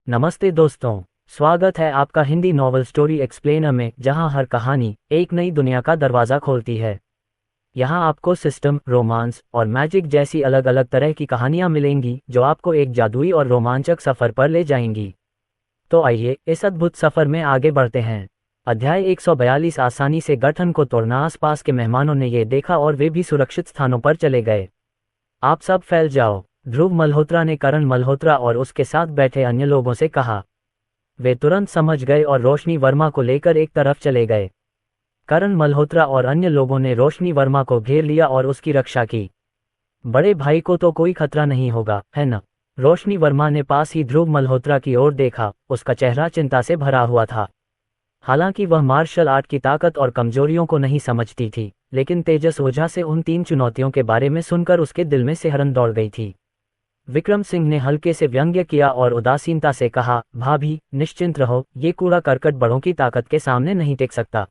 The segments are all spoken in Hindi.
नमस्ते दोस्तों, स्वागत है आपका हिंदी नॉवल स्टोरी एक्सप्लेनर में, जहां हर कहानी एक नई दुनिया का दरवाज़ा खोलती है। यहां आपको सिस्टम, रोमांस और मैजिक जैसी अलग अलग तरह की कहानियां मिलेंगी जो आपको एक जादुई और रोमांचक सफ़र पर ले जाएंगी। तो आइए इस अद्भुत सफ़र में आगे बढ़ते हैं। अध्याय 142 आसानी से गठन को तोड़ना। आसपास के मेहमानों ने ये देखा और वे भी सुरक्षित स्थानों पर चले गए। आप सब फैल जाओ, ध्रुव मल्होत्रा ने करण मल्होत्रा और उसके साथ बैठे अन्य लोगों से कहा। वे तुरंत समझ गए और रोशनी वर्मा को लेकर एक तरफ चले गए। करण मल्होत्रा और अन्य लोगों ने रोशनी वर्मा को घेर लिया और उसकी रक्षा की। बड़े भाई को तो कोई खतरा नहीं होगा, है न? रोशनी वर्मा ने पास ही ध्रुव मल्होत्रा की ओर देखा। उसका चेहरा चिंता से भरा हुआ था। हालांकि वह मार्शल आर्ट की ताकत और कमजोरियों को नहीं समझती थी, लेकिन तेजस ओझा से उन 3 चुनौतियों के बारे में सुनकर उसके दिल में सिहरन दौड़ गई थी। विक्रम सिंह ने हल्के से व्यंग्य किया और उदासीनता से कहा, भाभी निश्चिंत रहो, ये कूड़ा करकट बड़ों की ताकत के सामने नहीं टिक सकता।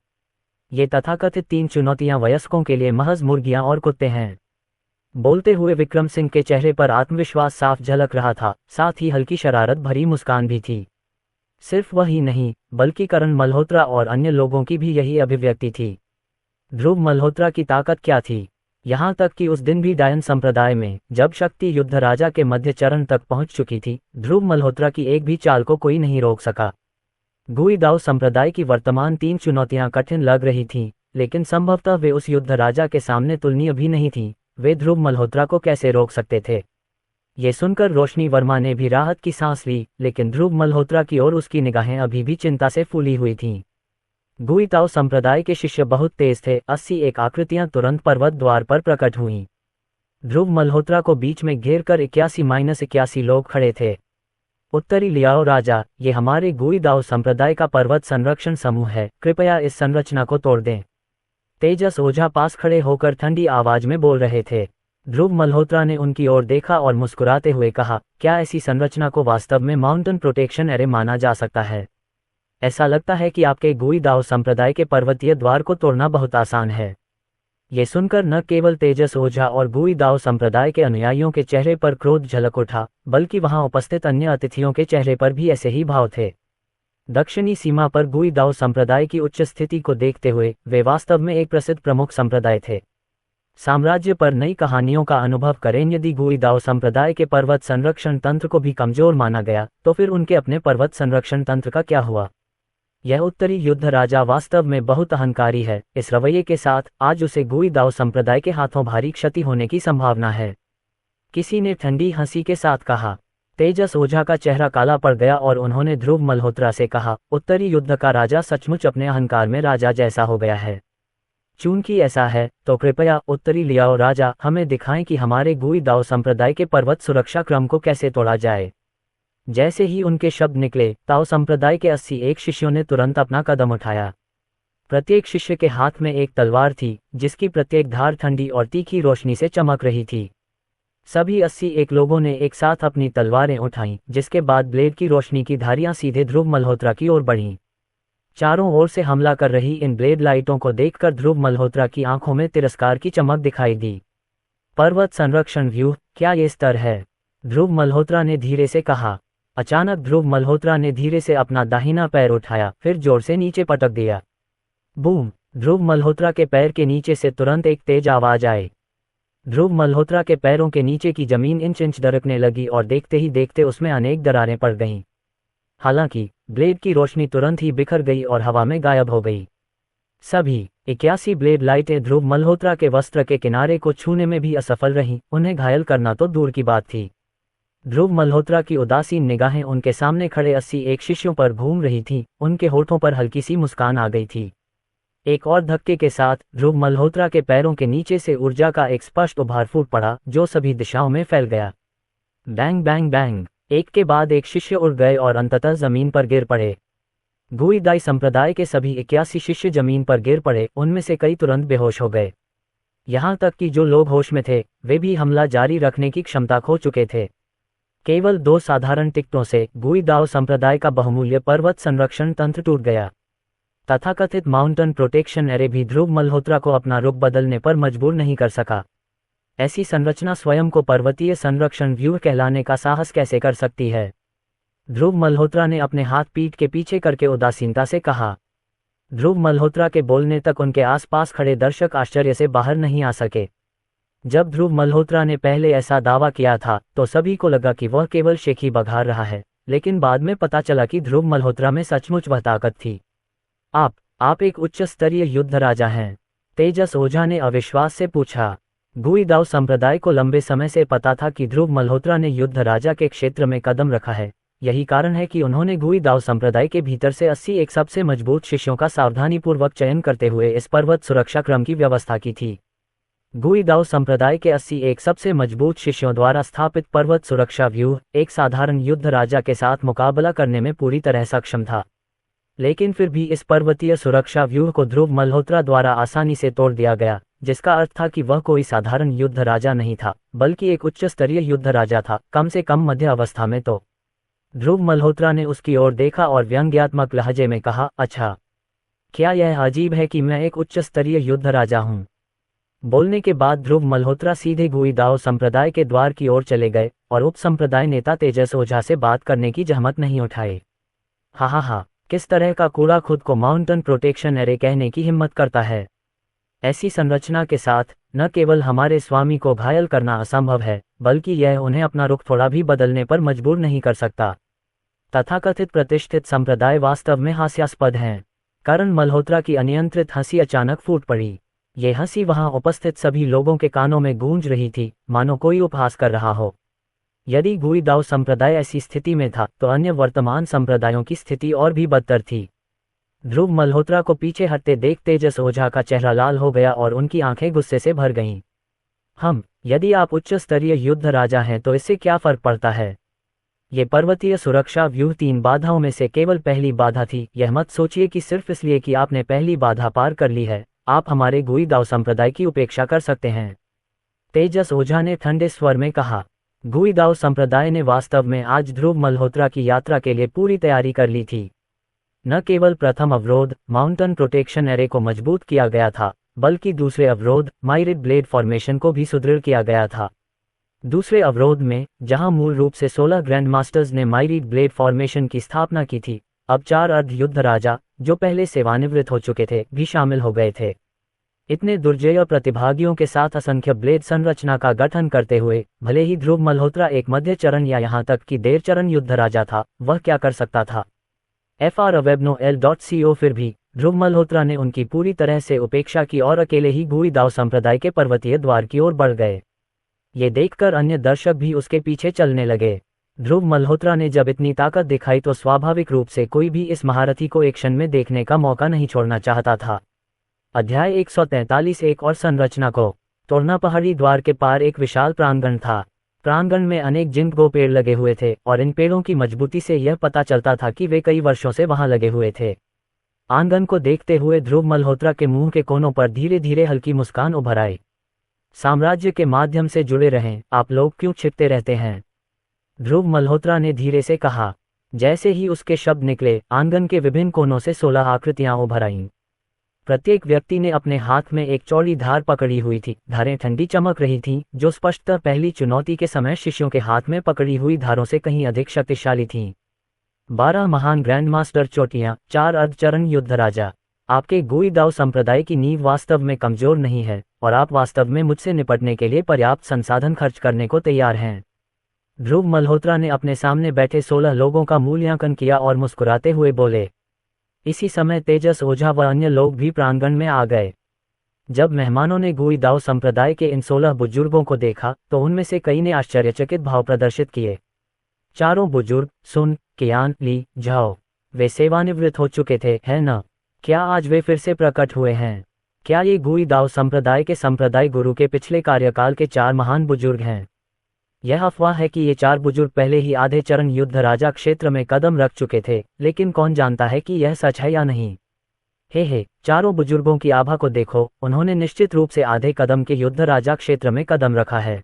ये तथाकथित 3 चुनौतियां वयस्कों के लिए महज मुर्गियां और कुत्ते हैं। बोलते हुए विक्रम सिंह के चेहरे पर आत्मविश्वास साफ झलक रहा था, साथ ही हल्की शरारत भरी मुस्कान भी थी। सिर्फ वही नहीं, बल्कि करण मल्होत्रा और अन्य लोगों की भी यही अभिव्यक्ति थी। ध्रुव मल्होत्रा की ताकत क्या थी? यहाँ तक कि उस दिन भी डायन संप्रदाय में, जब शक्ति युद्ध राजा के मध्य चरण तक पहुंच चुकी थी, ध्रुव मल्होत्रा की एक भी चाल को कोई नहीं रोक सका। गुई दाओ संप्रदाय की वर्तमान 3 चुनौतियां कठिन लग रही थीं, लेकिन संभवतः वे उस युद्ध राजा के सामने तुलनीय भी नहीं थीं। वे ध्रुव मल्होत्रा को कैसे रोक सकते थे? ये सुनकर रोशनी वर्मा ने भी राहत की सांस ली, लेकिन ध्रुव मल्होत्रा की ओर उसकी निगाहें अभी भी चिंता से फूली हुई थीं। गुई ताओ संप्रदाय के शिष्य बहुत तेज थे। 81 आकृतियां तुरंत पर्वत द्वार पर प्रकट हुईं। ध्रुव मल्होत्रा को बीच में घेर कर 81-81 लोग खड़े थे। उत्तरी लियाओ राजा, ये हमारे गुई दाओ संप्रदाय का पर्वत संरक्षण समूह है, कृपया इस संरचना को तोड़ दें। तेजस ओझा पास खड़े होकर ठंडी आवाज में बोल रहे थे। ध्रुव मल्होत्रा ने उनकी ओर देखा और मुस्कुराते हुए कहा, क्या ऐसी संरचना को वास्तव में माउंटेन प्रोटेक्शन एरे माना जा सकता है? ऐसा लगता है कि आपके गुई दाओ संप्रदाय के पर्वतीय द्वार को तोड़ना बहुत आसान है। ये सुनकर न केवल तेजस ओझा और गुई दाओ संप्रदाय के अनुयायियों के चेहरे पर क्रोध झलक उठा, बल्कि वहां उपस्थित अन्य अतिथियों के चेहरे पर भी ऐसे ही भाव थे। दक्षिणी सीमा पर गुई दाओ संप्रदाय की उच्च स्थिति को देखते हुए वे वास्तव में एक प्रसिद्ध प्रमुख संप्रदाय थे। साम्राज्य पर नई कहानियों का अनुभव करें। यदि गुई दाओ संप्रदाय के पर्वत संरक्षण तंत्र को भी कमजोर माना गया, तो फिर उनके अपने पर्वत संरक्षण तंत्र का क्या हुआ? यह उत्तरी युद्ध राजा वास्तव में बहुत अहंकारी है। इस रवैये के साथ आज उसे गुई दाओ संप्रदाय के हाथों भारी क्षति होने की संभावना है, किसी ने ठंडी हंसी के साथ कहा। तेजस ओझा का चेहरा काला पड़ गया और उन्होंने ध्रुव मल्होत्रा से कहा, उत्तरी युद्ध का राजा सचमुच अपने अहंकार में राजा जैसा हो गया है। चूंकि ऐसा है, तो कृपया उत्तरी लियाओ राजा हमें दिखाएं कि हमारे गुई दाओ संप्रदाय के पर्वत सुरक्षा क्रम को कैसे तोड़ा जाए। जैसे ही उनके शब्द निकले, ताओ संप्रदाय के 81 शिष्यों ने तुरंत अपना कदम उठाया। प्रत्येक शिष्य के हाथ में एक तलवार थी, जिसकी प्रत्येक धार ठंडी और तीखी रोशनी से चमक रही थी। सभी 81 लोगों ने एक साथ अपनी तलवारें उठाईं, जिसके बाद ब्लेड की रोशनी की धारियां सीधे ध्रुव मल्होत्रा की ओर बढ़ीं। चारों ओर से हमला कर रही इन ब्लेड लाइटों को देखकर ध्रुव मल्होत्रा की आंखों में तिरस्कार की चमक दिखाई दी। पर्वत संरक्षण व्यूह, क्या ये स्तर है? ध्रुव मल्होत्रा ने धीरे से कहा। अचानक ध्रुव मल्होत्रा ने धीरे से अपना दाहिना पैर उठाया, फिर जोर से नीचे पटक दिया। बूम! ध्रुव मल्होत्रा के पैर के नीचे से तुरंत एक तेज आवाज आई। ध्रुव मल्होत्रा के पैरों के नीचे की जमीन इंच इंच दरकने लगी और देखते ही देखते उसमें अनेक दरारें पड़ गईं। हालांकि ब्लेड की रोशनी तुरंत ही बिखर गई और हवा में गायब हो गई। सभी 81 ब्लेड लाइटें ध्रुव मल्होत्रा के वस्त्र के किनारे को छूने में भी असफल रहीं। उन्हें घायल करना तो दूर की बात थी। ध्रुव मल्होत्रा की उदासीन निगाहें उनके सामने खड़े 81 शिष्यों पर घूम रही थीं। उनके होठों पर हल्की सी मुस्कान आ गई थी। एक और धक्के के साथ ध्रुव मल्होत्रा के पैरों के नीचे से ऊर्जा का एक स्पष्ट उभार फूट पड़ा, जो सभी दिशाओं में फैल गया। Bang bang bang! एक के बाद एक शिष्य उड़ गए और अंततः जमीन पर गिर पड़े। गुई दाई संप्रदाय के सभी 81 शिष्य जमीन पर गिर पड़े। उनमें से कई तुरंत बेहोश हो गए। यहाँ तक कि जो लोग होश में थे, वे भी हमला जारी रखने की क्षमता खो चुके थे। केवल 2 साधारण टिकटों से गुई दाओ संप्रदाय का बहुमूल्य पर्वत संरक्षण तंत्र टूट गया। तथाकथित माउंटेन प्रोटेक्शन एरे भी ध्रुव मल्होत्रा को अपना रुख बदलने पर मजबूर नहीं कर सका। ऐसी संरचना स्वयं को पर्वतीय संरक्षण व्यूह कहलाने का साहस कैसे कर सकती है? ध्रुव मल्होत्रा ने अपने हाथ पीठ के पीछे करके उदासीनता से कहा। ध्रुव मल्होत्रा के बोलने तक उनके आसपास खड़े दर्शक आश्चर्य से बाहर नहीं आ सके। जब ध्रुव मल्होत्रा ने पहले ऐसा दावा किया था तो सभी को लगा कि वह केवल शेखी बघार रहा है, लेकिन बाद में पता चला कि ध्रुव मल्होत्रा में सचमुच वह ताकत थी। आप एक उच्च स्तरीय युद्ध राजा हैं? तेजस ओझा ने अविश्वास से पूछा। गुईदाव संप्रदाय को लंबे समय से पता था कि ध्रुव मल्होत्रा ने युद्ध राजा के क्षेत्र में कदम रखा है। यही कारण है कि उन्होंने गुईदाव संप्रदाय के भीतर से 80 एक सबसे मजबूत शिष्यों का सावधानीपूर्वक चयन करते हुए इस पर्वत सुरक्षा क्रम की व्यवस्था की थी। गुईदाव संप्रदाय के 80 एक सबसे मजबूत शिष्यों द्वारा स्थापित पर्वत सुरक्षा व्यूह एक साधारण युद्ध राजा के साथ मुकाबला करने में पूरी तरह सक्षम था। लेकिन फिर भी इस पर्वतीय सुरक्षा व्यूह को ध्रुव मल्होत्रा द्वारा आसानी से तोड़ दिया गया, जिसका अर्थ था कि वह कोई साधारण युद्ध राजा नहीं था, बल्कि एक उच्च स्तरीय युद्ध राजा था, कम से कम मध्य अवस्था में तो। ध्रुव मल्होत्रा ने उसकी ओर देखा और व्यंग्यात्मक लहजे में कहा, अच्छा, क्या यह अजीब है कि मैं एक उच्च स्तरीय युद्ध राजा हूँ? बोलने के बाद ध्रुव मल्होत्रा सीधे गुईदाव संप्रदाय के द्वार की ओर चले गए और उप संप्रदाय नेता तेजस ओझा से बात करने की जहमत नहीं उठाए। हा, किस तरह का कूड़ा खुद को माउंटेन प्रोटेक्शन एरे कहने की हिम्मत करता है? ऐसी संरचना के साथ न केवल हमारे स्वामी को घायल करना असंभव है, बल्कि यह उन्हें अपना रुख थोड़ा भी बदलने पर मजबूर नहीं कर सकता। तथाकथित प्रतिष्ठित संप्रदाय वास्तव में हास्यास्पद हैं। करण मल्होत्रा की अनियंत्रित हंसी अचानक फूट पड़ी। ये हंसी वहां उपस्थित सभी लोगों के कानों में गूंज रही थी, मानो कोई उपहास कर रहा हो। यदि गुईदाव संप्रदाय ऐसी स्थिति में था तो अन्य वर्तमान संप्रदायों की स्थिति और भी बदतर थी। ध्रुव मल्होत्रा को पीछे हटते देख तेजस ओझा का चेहरा लाल हो गया और उनकी आंखें गुस्से से भर गईं। यदि आप उच्च स्तरीय युद्ध राजा हैं तो इससे क्या फर्क पड़ता है? ये पर्वतीय सुरक्षा व्यूह 3 बाधाओं में से केवल पहली बाधा थी। यह मत सोचिए कि सिर्फ इसलिए कि आपने पहली बाधा पार कर ली है, आप हमारे गुईदाव संप्रदाय की उपेक्षा कर सकते हैं। तेजस ओझा ने ठंडे स्वर में कहा। गुईदाव संप्रदाय ने वास्तव में आज ध्रुव मल्होत्रा की यात्रा के लिए पूरी तैयारी कर ली थी। न केवल प्रथम अवरोध माउंटेन प्रोटेक्शन एरे को मजबूत किया गया था, बल्कि दूसरे अवरोध माइरिड ब्लेड फॉर्मेशन को भी सुदृढ़ किया गया था। दूसरे अवरोध में, जहां मूल रूप से 16 ग्रैंड मास्टर्स ने माइरिड ब्लेड फॉर्मेशन की स्थापना की थी, अब 4 अर्ध युद्ध राजा, जो पहले सेवानिवृत्त हो चुके थे, भी शामिल हो गए थे। इतने दुर्जेय प्रतिभागियों के साथ असंख्य ब्लेड संरचना का गठन करते हुए, भले ही ध्रुव मल्होत्रा एक मध्य चरण या यहां तक कि देर चरण युद्ध राजा था, वह क्या कर सकता था? FRWebnoL.co फिर भी ध्रुव मल्होत्रा ने उनकी पूरी तरह से उपेक्षा की और अकेले ही गुईदाव संप्रदाय के पर्वतीय द्वार की ओर बढ़ गए। ये देखकर अन्य दर्शक भी उसके पीछे चलने लगे। ध्रुव मल्होत्रा ने जब इतनी ताकत दिखाई तो स्वाभाविक रूप से कोई भी इस महारथी को एक्शन में देखने का मौका नहीं छोड़ना चाहता था। अध्याय 143 एक और संरचना को तोड़ना। पहाड़ी द्वार के पार एक विशाल प्रांगण था। प्रांगण में अनेक जिंगो पेड़ लगे हुए थे और इन पेड़ों की मजबूती से यह पता चलता था कि वे कई वर्षों से वहां लगे हुए थे। आंगन को देखते हुए ध्रुव मल्होत्रा के मुंह के कोनों पर धीरे धीरे हल्की मुस्कान उभर आई। साम्राज्य के माध्यम से जुड़े रहें, आप लोग क्यों छिपते रहते हैं? ध्रुव मल्होत्रा ने धीरे से कहा। जैसे ही उसके शब्द निकले, आंगन के विभिन्न कोनों से 16 आकृतियां उभर आईं। प्रत्येक व्यक्ति ने अपने हाथ में एक चौड़ी धार पकड़ी हुई थी। धारें ठंडी चमक रही थीं, जो स्पष्टतः पहली चुनौती के समय शिष्यों के हाथ में पकड़ी हुई धारों से कहीं अधिक शक्तिशाली थीं। 12 महान ग्रैंड मास्टर चोटियां, 4 अर्धचरण युद्ध राजा। आपके गुईदाव संप्रदाय की नींव वास्तव में कमजोर नहीं है और आप वास्तव में मुझसे निपटने के लिए पर्याप्त संसाधन खर्च करने को तैयार हैं। ध्रुव मल्होत्रा ने अपने सामने बैठे 16 लोगों का मूल्यांकन किया और मुस्कुराते हुए बोले। इसी समय तेजस ओझा व अन्य लोग भी प्रांगण में आ गए। जब मेहमानों ने गुईदाव संप्रदाय के इन 16 बुजुर्गों को देखा तो उनमें से कई ने आश्चर्यचकित भाव प्रदर्शित किए। चारों बुजुर्ग सुन, कियान, ली, झाओ, वे सेवानिवृत्त हो चुके थे, है न? क्या आज वे फिर से प्रकट हुए हैं? क्या ये गुईदाव संप्रदाय के संप्रदाय गुरु के पिछले कार्यकाल के 4 महान बुजुर्ग हैं? यह अफवाह है कि ये 4 बुजुर्ग पहले ही आधे चरण युद्ध राजा क्षेत्र में कदम रख चुके थे, लेकिन कौन जानता है कि यह सच है या नहीं। हे, चारों बुजुर्गों की आभा को देखो, उन्होंने निश्चित रूप से आधे कदम के युद्ध राजा क्षेत्र में कदम रखा है।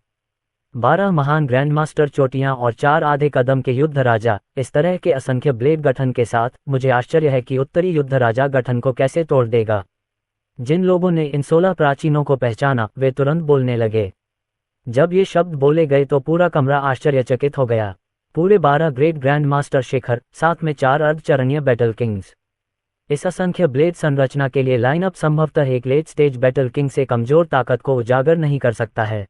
12 महान ग्रैंड मास्टर चोटियां और 4 आधे कदम के युद्ध राजा, इस तरह के असंख्य ब्लेड गठन के साथ, मुझे आश्चर्य है कि उत्तरी युद्ध राजा गठन को कैसे तोड़ देगा। जिन लोगों ने इन 16 प्राचीनों को पहचाना, वे तुरंत बोलने लगे। जब ये शब्द बोले गए तो पूरा कमरा आश्चर्यचकित हो गया। पूरे 12 ग्रेट ग्रैंड मास्टर शिखर, साथ में 4 अर्धचरणीय बैटल किंग्स। इस असंख्य ब्लेड संरचना के लिए लाइनअप संभवतः एक लेट स्टेज बैटल किंग से कमजोर ताकत को उजागर नहीं कर सकता है।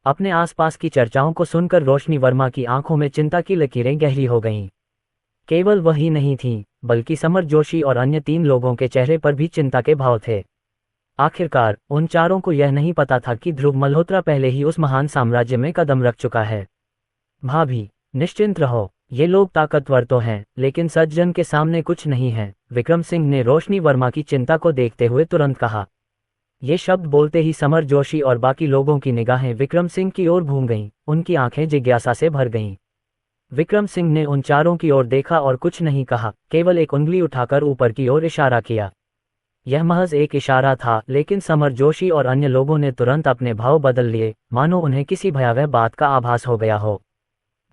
अपने आसपास की चर्चाओं को सुनकर रोशनी वर्मा की आंखों में चिंता की लकीरें गहरी हो गईं। केवल वही नहीं थी, बल्कि समर जोशी और अन्य 3 लोगों के चेहरे पर भी चिंता के भाव थे। आखिरकार उन चारों को यह नहीं पता था कि ध्रुव मल्होत्रा पहले ही उस महान साम्राज्य में कदम रख चुका है। भाभी, निश्चिंत रहो, ये लोग ताकतवर तो हैं, लेकिन सज्जन के सामने कुछ नहीं है, विक्रम सिंह ने रोशनी वर्मा की चिंता को देखते हुए तुरंत कहा। ये शब्द बोलते ही समर जोशी और बाकी लोगों की निगाहें विक्रम सिंह की ओर घूम गईं, उनकी आंखें जिज्ञासा से भर गईं। विक्रम सिंह ने उन चारों की ओर देखा और कुछ नहीं कहा, केवल एक उंगली उठाकर ऊपर की ओर इशारा किया। यह महज एक इशारा था, लेकिन समर जोशी और अन्य लोगों ने तुरंत अपने भाव बदल लिए, मानो उन्हें किसी भयावह बात का आभास हो गया हो।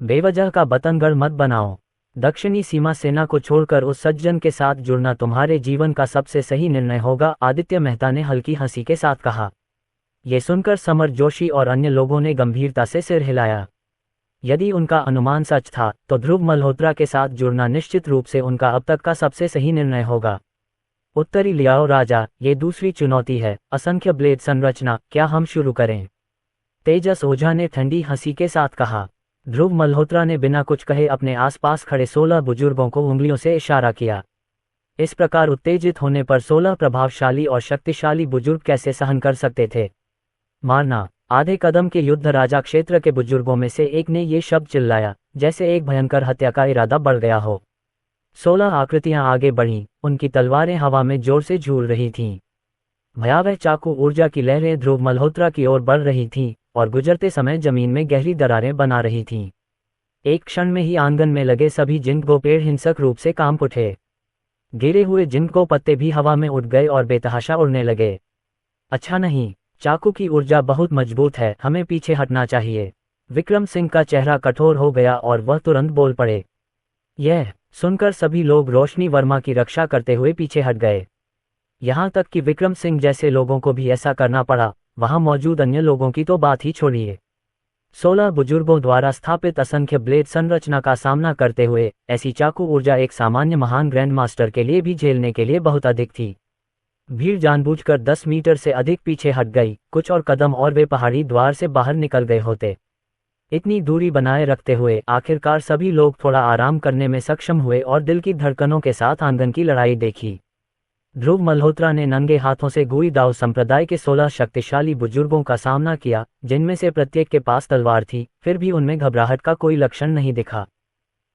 बेवजह का बतंगड़ मत बनाओ। दक्षिणी सीमा सेना को छोड़कर उस सज्जन के साथ जुड़ना तुम्हारे जीवन का सबसे सही निर्णय होगा, आदित्य मेहता ने हल्की हंसी के साथ कहा। ये सुनकर समर जोशी और अन्य लोगों ने गंभीरता से सिर हिलाया। यदि उनका अनुमान सच था, तो ध्रुव मल्होत्रा के साथ जुड़ना निश्चित रूप से उनका अब तक का सबसे सही निर्णय होगा। उत्तरी लियाओ राजा, ये दूसरी चुनौती है, असंख्य ब्लेड संरचना, क्या हम शुरू करें? तेजस ओझा ने ठंडी हंसी के साथ कहा। ध्रुव मल्होत्रा ने बिना कुछ कहे अपने आसपास खड़े 16 बुजुर्गों को उंगलियों से इशारा किया। इस प्रकार उत्तेजित होने पर 16 प्रभावशाली और शक्तिशाली बुजुर्ग कैसे सहन कर सकते थे? मारना। आधे कदम के युद्ध राजा क्षेत्र के बुजुर्गों में से एक ने ये शब्द चिल्लाया, जैसे एक भयंकर हत्या का इरादा बढ़ गया हो। 16 आकृतियां आगे बढ़ीं, उनकी तलवारें हवा में जोर से झूल रही थीं। भयावह चाकू ऊर्जा की लहरें ध्रुव मल्होत्रा की ओर बढ़ रही थीं और गुजरते समय जमीन में गहरी दरारें बना रही थीं। एक क्षण में ही आंगन में लगे सभी जिंको पेड़ हिंसक रूप से कांप उठे। गिरे हुए जिंको पत्ते भी हवा में उड़ गए और बेतहाशा उड़ने लगे। अच्छा नहीं, चाकू की ऊर्जा बहुत मजबूत है, हमें पीछे हटना चाहिए। विक्रम सिंह का चेहरा कठोर हो गया और वह तुरंत बोल पड़े। यह सुनकर सभी लोग रोशनी वर्मा की रक्षा करते हुए पीछे हट गए। यहाँ तक कि विक्रम सिंह जैसे लोगों को भी ऐसा करना पड़ा, वहां मौजूद अन्य लोगों की तो बात ही छोड़िए। 16 बुजुर्गों द्वारा स्थापित असंख्य ब्लेड संरचना का सामना करते हुए ऐसी चाकू ऊर्जा एक सामान्य महान ग्रैंड मास्टर के लिए भी झेलने के लिए बहुत अधिक थी। भीड़ जानबूझकर 10 मीटर से अधिक पीछे हट गई, कुछ और कदम और वे पहाड़ी द्वार से बाहर निकल गए होते। इतनी दूरी बनाए रखते हुए आखिरकार सभी लोग थोड़ा आराम करने में सक्षम हुए और दिल की धड़कनों के साथ आंगन की लड़ाई देखी। ध्रुव मल्होत्रा ने नंगे हाथों से गुई दाव संप्रदाय के 16 शक्तिशाली बुजुर्गों का सामना किया, जिनमें से प्रत्येक के पास तलवार थी, फिर भी उनमें घबराहट का कोई लक्षण नहीं दिखा।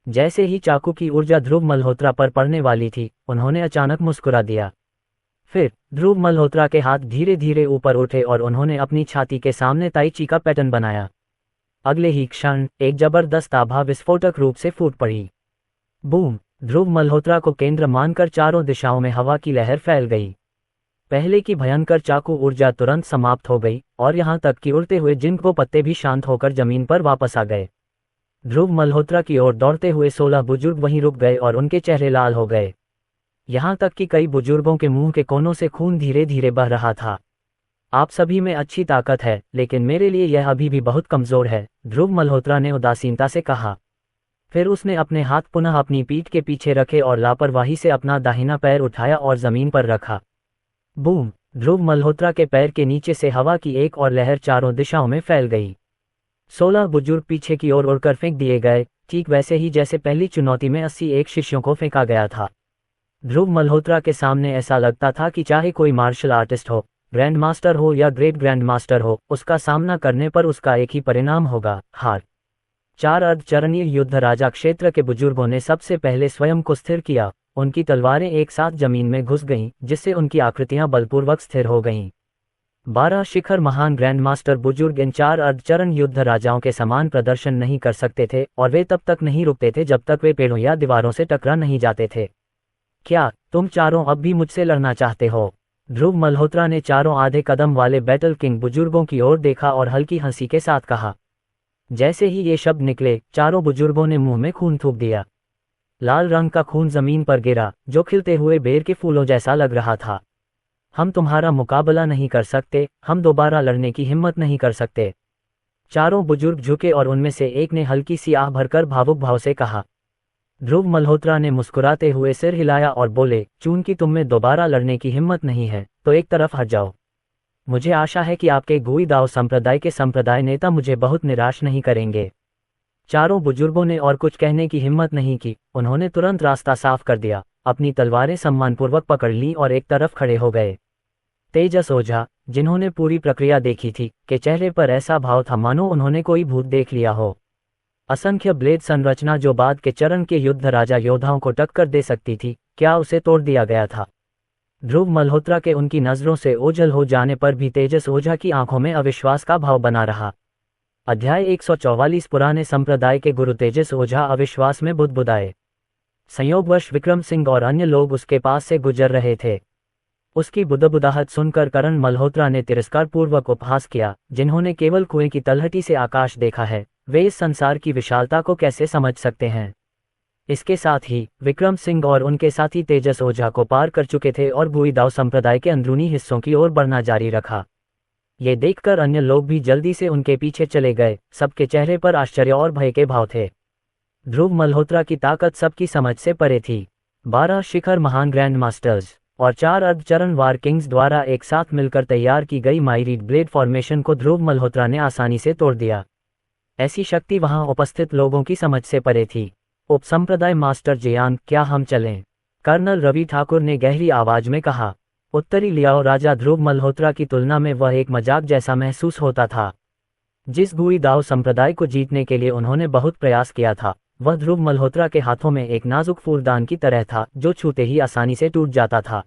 जैसे ही चाकू की ऊर्जा ध्रुव मल्होत्रा पर पड़ने वाली थी, उन्होंने अचानक मुस्कुरा दिया। फिर ध्रुव मल्होत्रा के हाथ धीरे धीरे ऊपर उठे और उन्होंने अपनी छाती के सामने ताई ची का पैटर्न बनाया। अगले ही क्षण एक जबरदस्त आभा विस्फोटक रूप से फूट पड़ी। बूम! ध्रुव मल्होत्रा को केंद्र मानकर चारों दिशाओं में हवा की लहर फैल गई। पहले की भयंकर चाकू ऊर्जा तुरंत समाप्त हो गई और यहां तक कि उड़ते हुए जिनको पत्ते भी शांत होकर जमीन पर वापस आ गए। ध्रुव मल्होत्रा की ओर दौड़ते हुए 16 बुजुर्ग वहीं रुक गए और उनके चेहरे लाल हो गए। यहां तक कि कई बुजुर्गों के मुंह के कोनों से खून धीरे धीरे बह रहा था। आप सभी में अच्छी ताकत है, लेकिन मेरे लिए यह अभी भी बहुत कमजोर है, ध्रुव मल्होत्रा ने उदासीनता से कहा। फिर उसने अपने हाथ पुनः अपनी पीठ के पीछे रखे और लापरवाही से अपना दाहिना पैर उठाया और जमीन पर रखा। बूम! ध्रुव मल्होत्रा के पैर के नीचे से हवा की एक और लहर चारों दिशाओं में फैल गई। 16 बुजुर्ग पीछे की ओर उड़कर फेंक दिए गए, ठीक वैसे ही जैसे पहली चुनौती में 81 शिष्यों को फेंका गया था। ध्रुव मल्होत्रा के सामने ऐसा लगता था कि चाहे कोई मार्शल आर्टिस्ट हो, ग्रैंड मास्टर हो या ग्रेट ग्रैंड मास्टर हो, उसका सामना करने पर उसका एक ही परिणाम होगा, हार। 4 अर्धचरणीय युद्ध राजा क्षेत्र के बुजुर्गों ने सबसे पहले स्वयं को स्थिर किया। उनकी तलवारें एक साथ जमीन में घुस गईं, जिससे उनकी आकृतियां बलपूर्वक स्थिर हो गईं। 12 शिखर महान ग्रैंड मास्टर बुजुर्ग इन 4 अर्धचरण युद्ध राजाओं के समान प्रदर्शन नहीं कर सकते थे और वे तब तक नहीं रुकते थे जब तक वे पेड़ों या दीवारों से टकरा नहीं जाते थे। क्या तुम चारों अब भी मुझसे लड़ना चाहते हो? ध्रुव मल्होत्रा ने चारों आधे कदम वाले बैटल किंग बुजुर्गों की ओर देखा और हल्की हंसी के साथ कहा। जैसे ही ये शब्द निकले, चारों बुजुर्गों ने मुंह में खून थूक दिया। लाल रंग का खून जमीन पर गिरा, जो खिलते हुए बेर के फूलों जैसा लग रहा था। हम तुम्हारा मुकाबला नहीं कर सकते, हम दोबारा लड़ने की हिम्मत नहीं कर सकते। चारों बुजुर्ग झुके और उनमें से एक ने हल्की सी आह भरकर भावुक भाव से कहा। ध्रुव मल्होत्रा ने मुस्कुराते हुए सिर हिलाया और बोले, चूंकि तुम में दोबारा लड़ने की हिम्मत नहीं है तो एक तरफ हट जाओ। मुझे आशा है कि आपके गुई दाओ संप्रदाय के संप्रदाय नेता मुझे बहुत निराश नहीं करेंगे। चारों बुजुर्गों ने और कुछ कहने की हिम्मत नहीं की, उन्होंने तुरंत रास्ता साफ कर दिया, अपनी तलवारें सम्मानपूर्वक पकड़ लीं और एक तरफ खड़े हो गए। तेजस ओझा, जिन्होंने पूरी प्रक्रिया देखी थी, के चेहरे पर ऐसा भाव था मानो उन्होंने कोई भूत देख लिया हो। असंख्य ब्लेड संरचना जो बाद के चरण के युद्ध राजा योद्धाओं को टक्कर दे सकती थी, क्या उसे तोड़ दिया गया था? ध्रुव मल्होत्रा के उनकी नजरों से ओझल हो जाने पर भी तेजस ओझा की आंखों में अविश्वास का भाव बना रहा। अध्याय 144 पुराने संप्रदाय के गुरु तेजस ओझा अविश्वास में बुदबुदाए। संयोगवश विक्रम सिंह और अन्य लोग उसके पास से गुजर रहे थे। उसकी बुदबुदाहट सुनकर करण मल्होत्रा ने तिरस्कारपूर्वक उपहास किया, जिन्होंने केवल कुएं की तलहटी से आकाश देखा है, वे इस संसार की विशालता को कैसे समझ सकते हैं। इसके साथ ही विक्रम सिंह और उनके साथी तेजस ओझा को पार कर चुके थे और गुई दाओ संप्रदाय के अंदरूनी हिस्सों की ओर बढ़ना जारी रखा। ये देखकर अन्य लोग भी जल्दी से उनके पीछे चले गए, सबके चेहरे पर आश्चर्य और भय के भाव थे। ध्रुव मल्होत्रा की ताकत सबकी समझ से परे थी। 12 शिखर महान ग्रैंड मास्टर्स और 4 अर्धचरण वार किंग्स द्वारा एक साथ मिलकर तैयार की गई माइरीड ब्लेड फॉर्मेशन को ध्रुव मल्होत्रा ने आसानी से तोड़ दिया। ऐसी शक्ति वहां उपस्थित लोगों की समझ से परे थी। उपसंप्रदाय मास्टर जियान, क्या हम चलें? कर्नल रवि ठाकुर ने गहरी आवाज में कहा। उत्तरी लियाओ राजा ध्रुव मल्होत्रा की तुलना में वह एक मजाक जैसा महसूस होता था। जिस गुई दाओ संप्रदाय को जीतने के लिए उन्होंने बहुत प्रयास किया था, वह ध्रुव मल्होत्रा के हाथों में एक नाजुक फूलदान की तरह था जो छूते ही आसानी से टूट जाता था।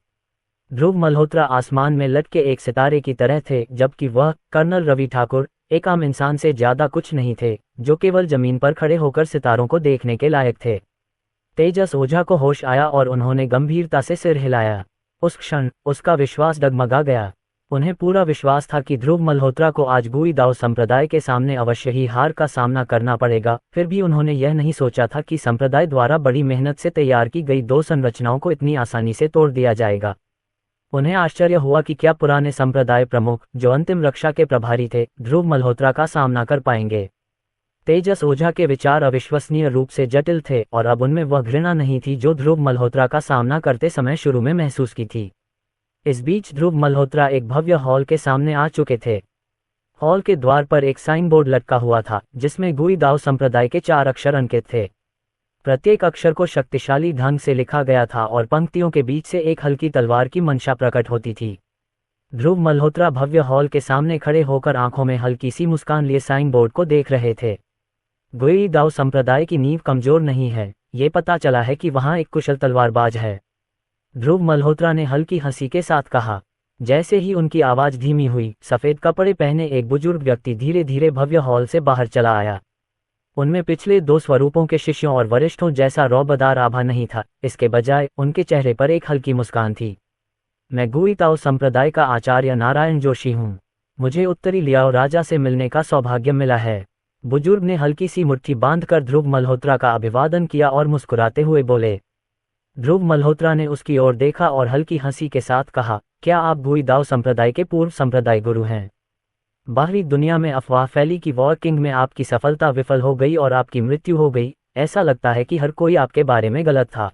ध्रुव मल्होत्रा आसमान में लटके एक सितारे की तरह थे, जबकि वह, कर्नल रवि ठाकुर, एक आम इंसान से ज्यादा कुछ नहीं थे, जो केवल जमीन पर खड़े होकर सितारों को देखने के लायक थे। तेजस ओझा को होश आया और उन्होंने गंभीरता से सिर हिलाया। उस क्षण उसका विश्वास डगमगा गया। उन्हें पूरा विश्वास था कि ध्रुव मल्होत्रा को आज गुई दाओ संप्रदाय के सामने अवश्य ही हार का सामना करना पड़ेगा। फिर भी उन्होंने यह नहीं सोचा था कि संप्रदाय द्वारा बड़ी मेहनत से तैयार की गई 2 संरचनाओं को इतनी आसानी से तोड़ दिया जाएगा। उन्हें आश्चर्य हुआ कि क्या पुराने संप्रदाय प्रमुख, जो अंतिम रक्षा के प्रभारी थे, ध्रुव मल्होत्रा का सामना कर पाएंगे। तेजस ओझा के विचार अविश्वसनीय रूप से जटिल थे और अब उनमें वह घृणा नहीं थी जो ध्रुव मल्होत्रा का सामना करते समय शुरू में महसूस की थी। इस बीच ध्रुव मल्होत्रा एक भव्य हॉल के सामने आ चुके थे। हॉल के द्वार पर एक साइन बोर्ड लटका हुआ था, जिसमें गुई दाओ संप्रदाय के 4 अक्षर अंकित थे। प्रत्येक अक्षर को शक्तिशाली ढंग से लिखा गया था और पंक्तियों के बीच से एक हल्की तलवार की मंशा प्रकट होती थी। ध्रुव मल्होत्रा भव्य हॉल के सामने खड़े होकर आंखों में हल्की सी मुस्कान लिए साइन बोर्ड को देख रहे थे। गुई दाओ संप्रदाय की नींव कमजोर नहीं है, ये पता चला है कि वहां एक कुशल तलवारबाज है। ध्रुव मल्होत्रा ने हल्की हंसी के साथ कहा। जैसे ही उनकी आवाज धीमी हुई, सफेद कपड़े पहने एक बुजुर्ग व्यक्ति धीरे धीरे भव्य हॉल से बाहर चला आया। उनमें पिछले 2 स्वरूपों के शिष्यों और वरिष्ठों जैसा रौबदार आभा नहीं था, इसके बजाय उनके चेहरे पर एक हल्की मुस्कान थी। मैं गुई दाओ संप्रदाय का आचार्य नारायण जोशी हूँ। मुझे उत्तरी लियाओ राजा से मिलने का सौभाग्य मिला है। बुजुर्ग ने हल्की सी मुट्ठी बांधकर ध्रुव मल्होत्रा का अभिवादन किया और मुस्कुराते हुए बोले। ध्रुव मल्होत्रा ने उसकी ओर देखा और हल्की हंसी के साथ कहा, क्या आप गुई दाओ संप्रदाय के पूर्व संप्रदाय गुरु हैं? बाहरी दुनिया में अफवाह फैली कि वॉर किंग में आपकी सफलता विफल हो गई और आपकी मृत्यु हो गई। ऐसा लगता है कि हर कोई आपके बारे में गलत था।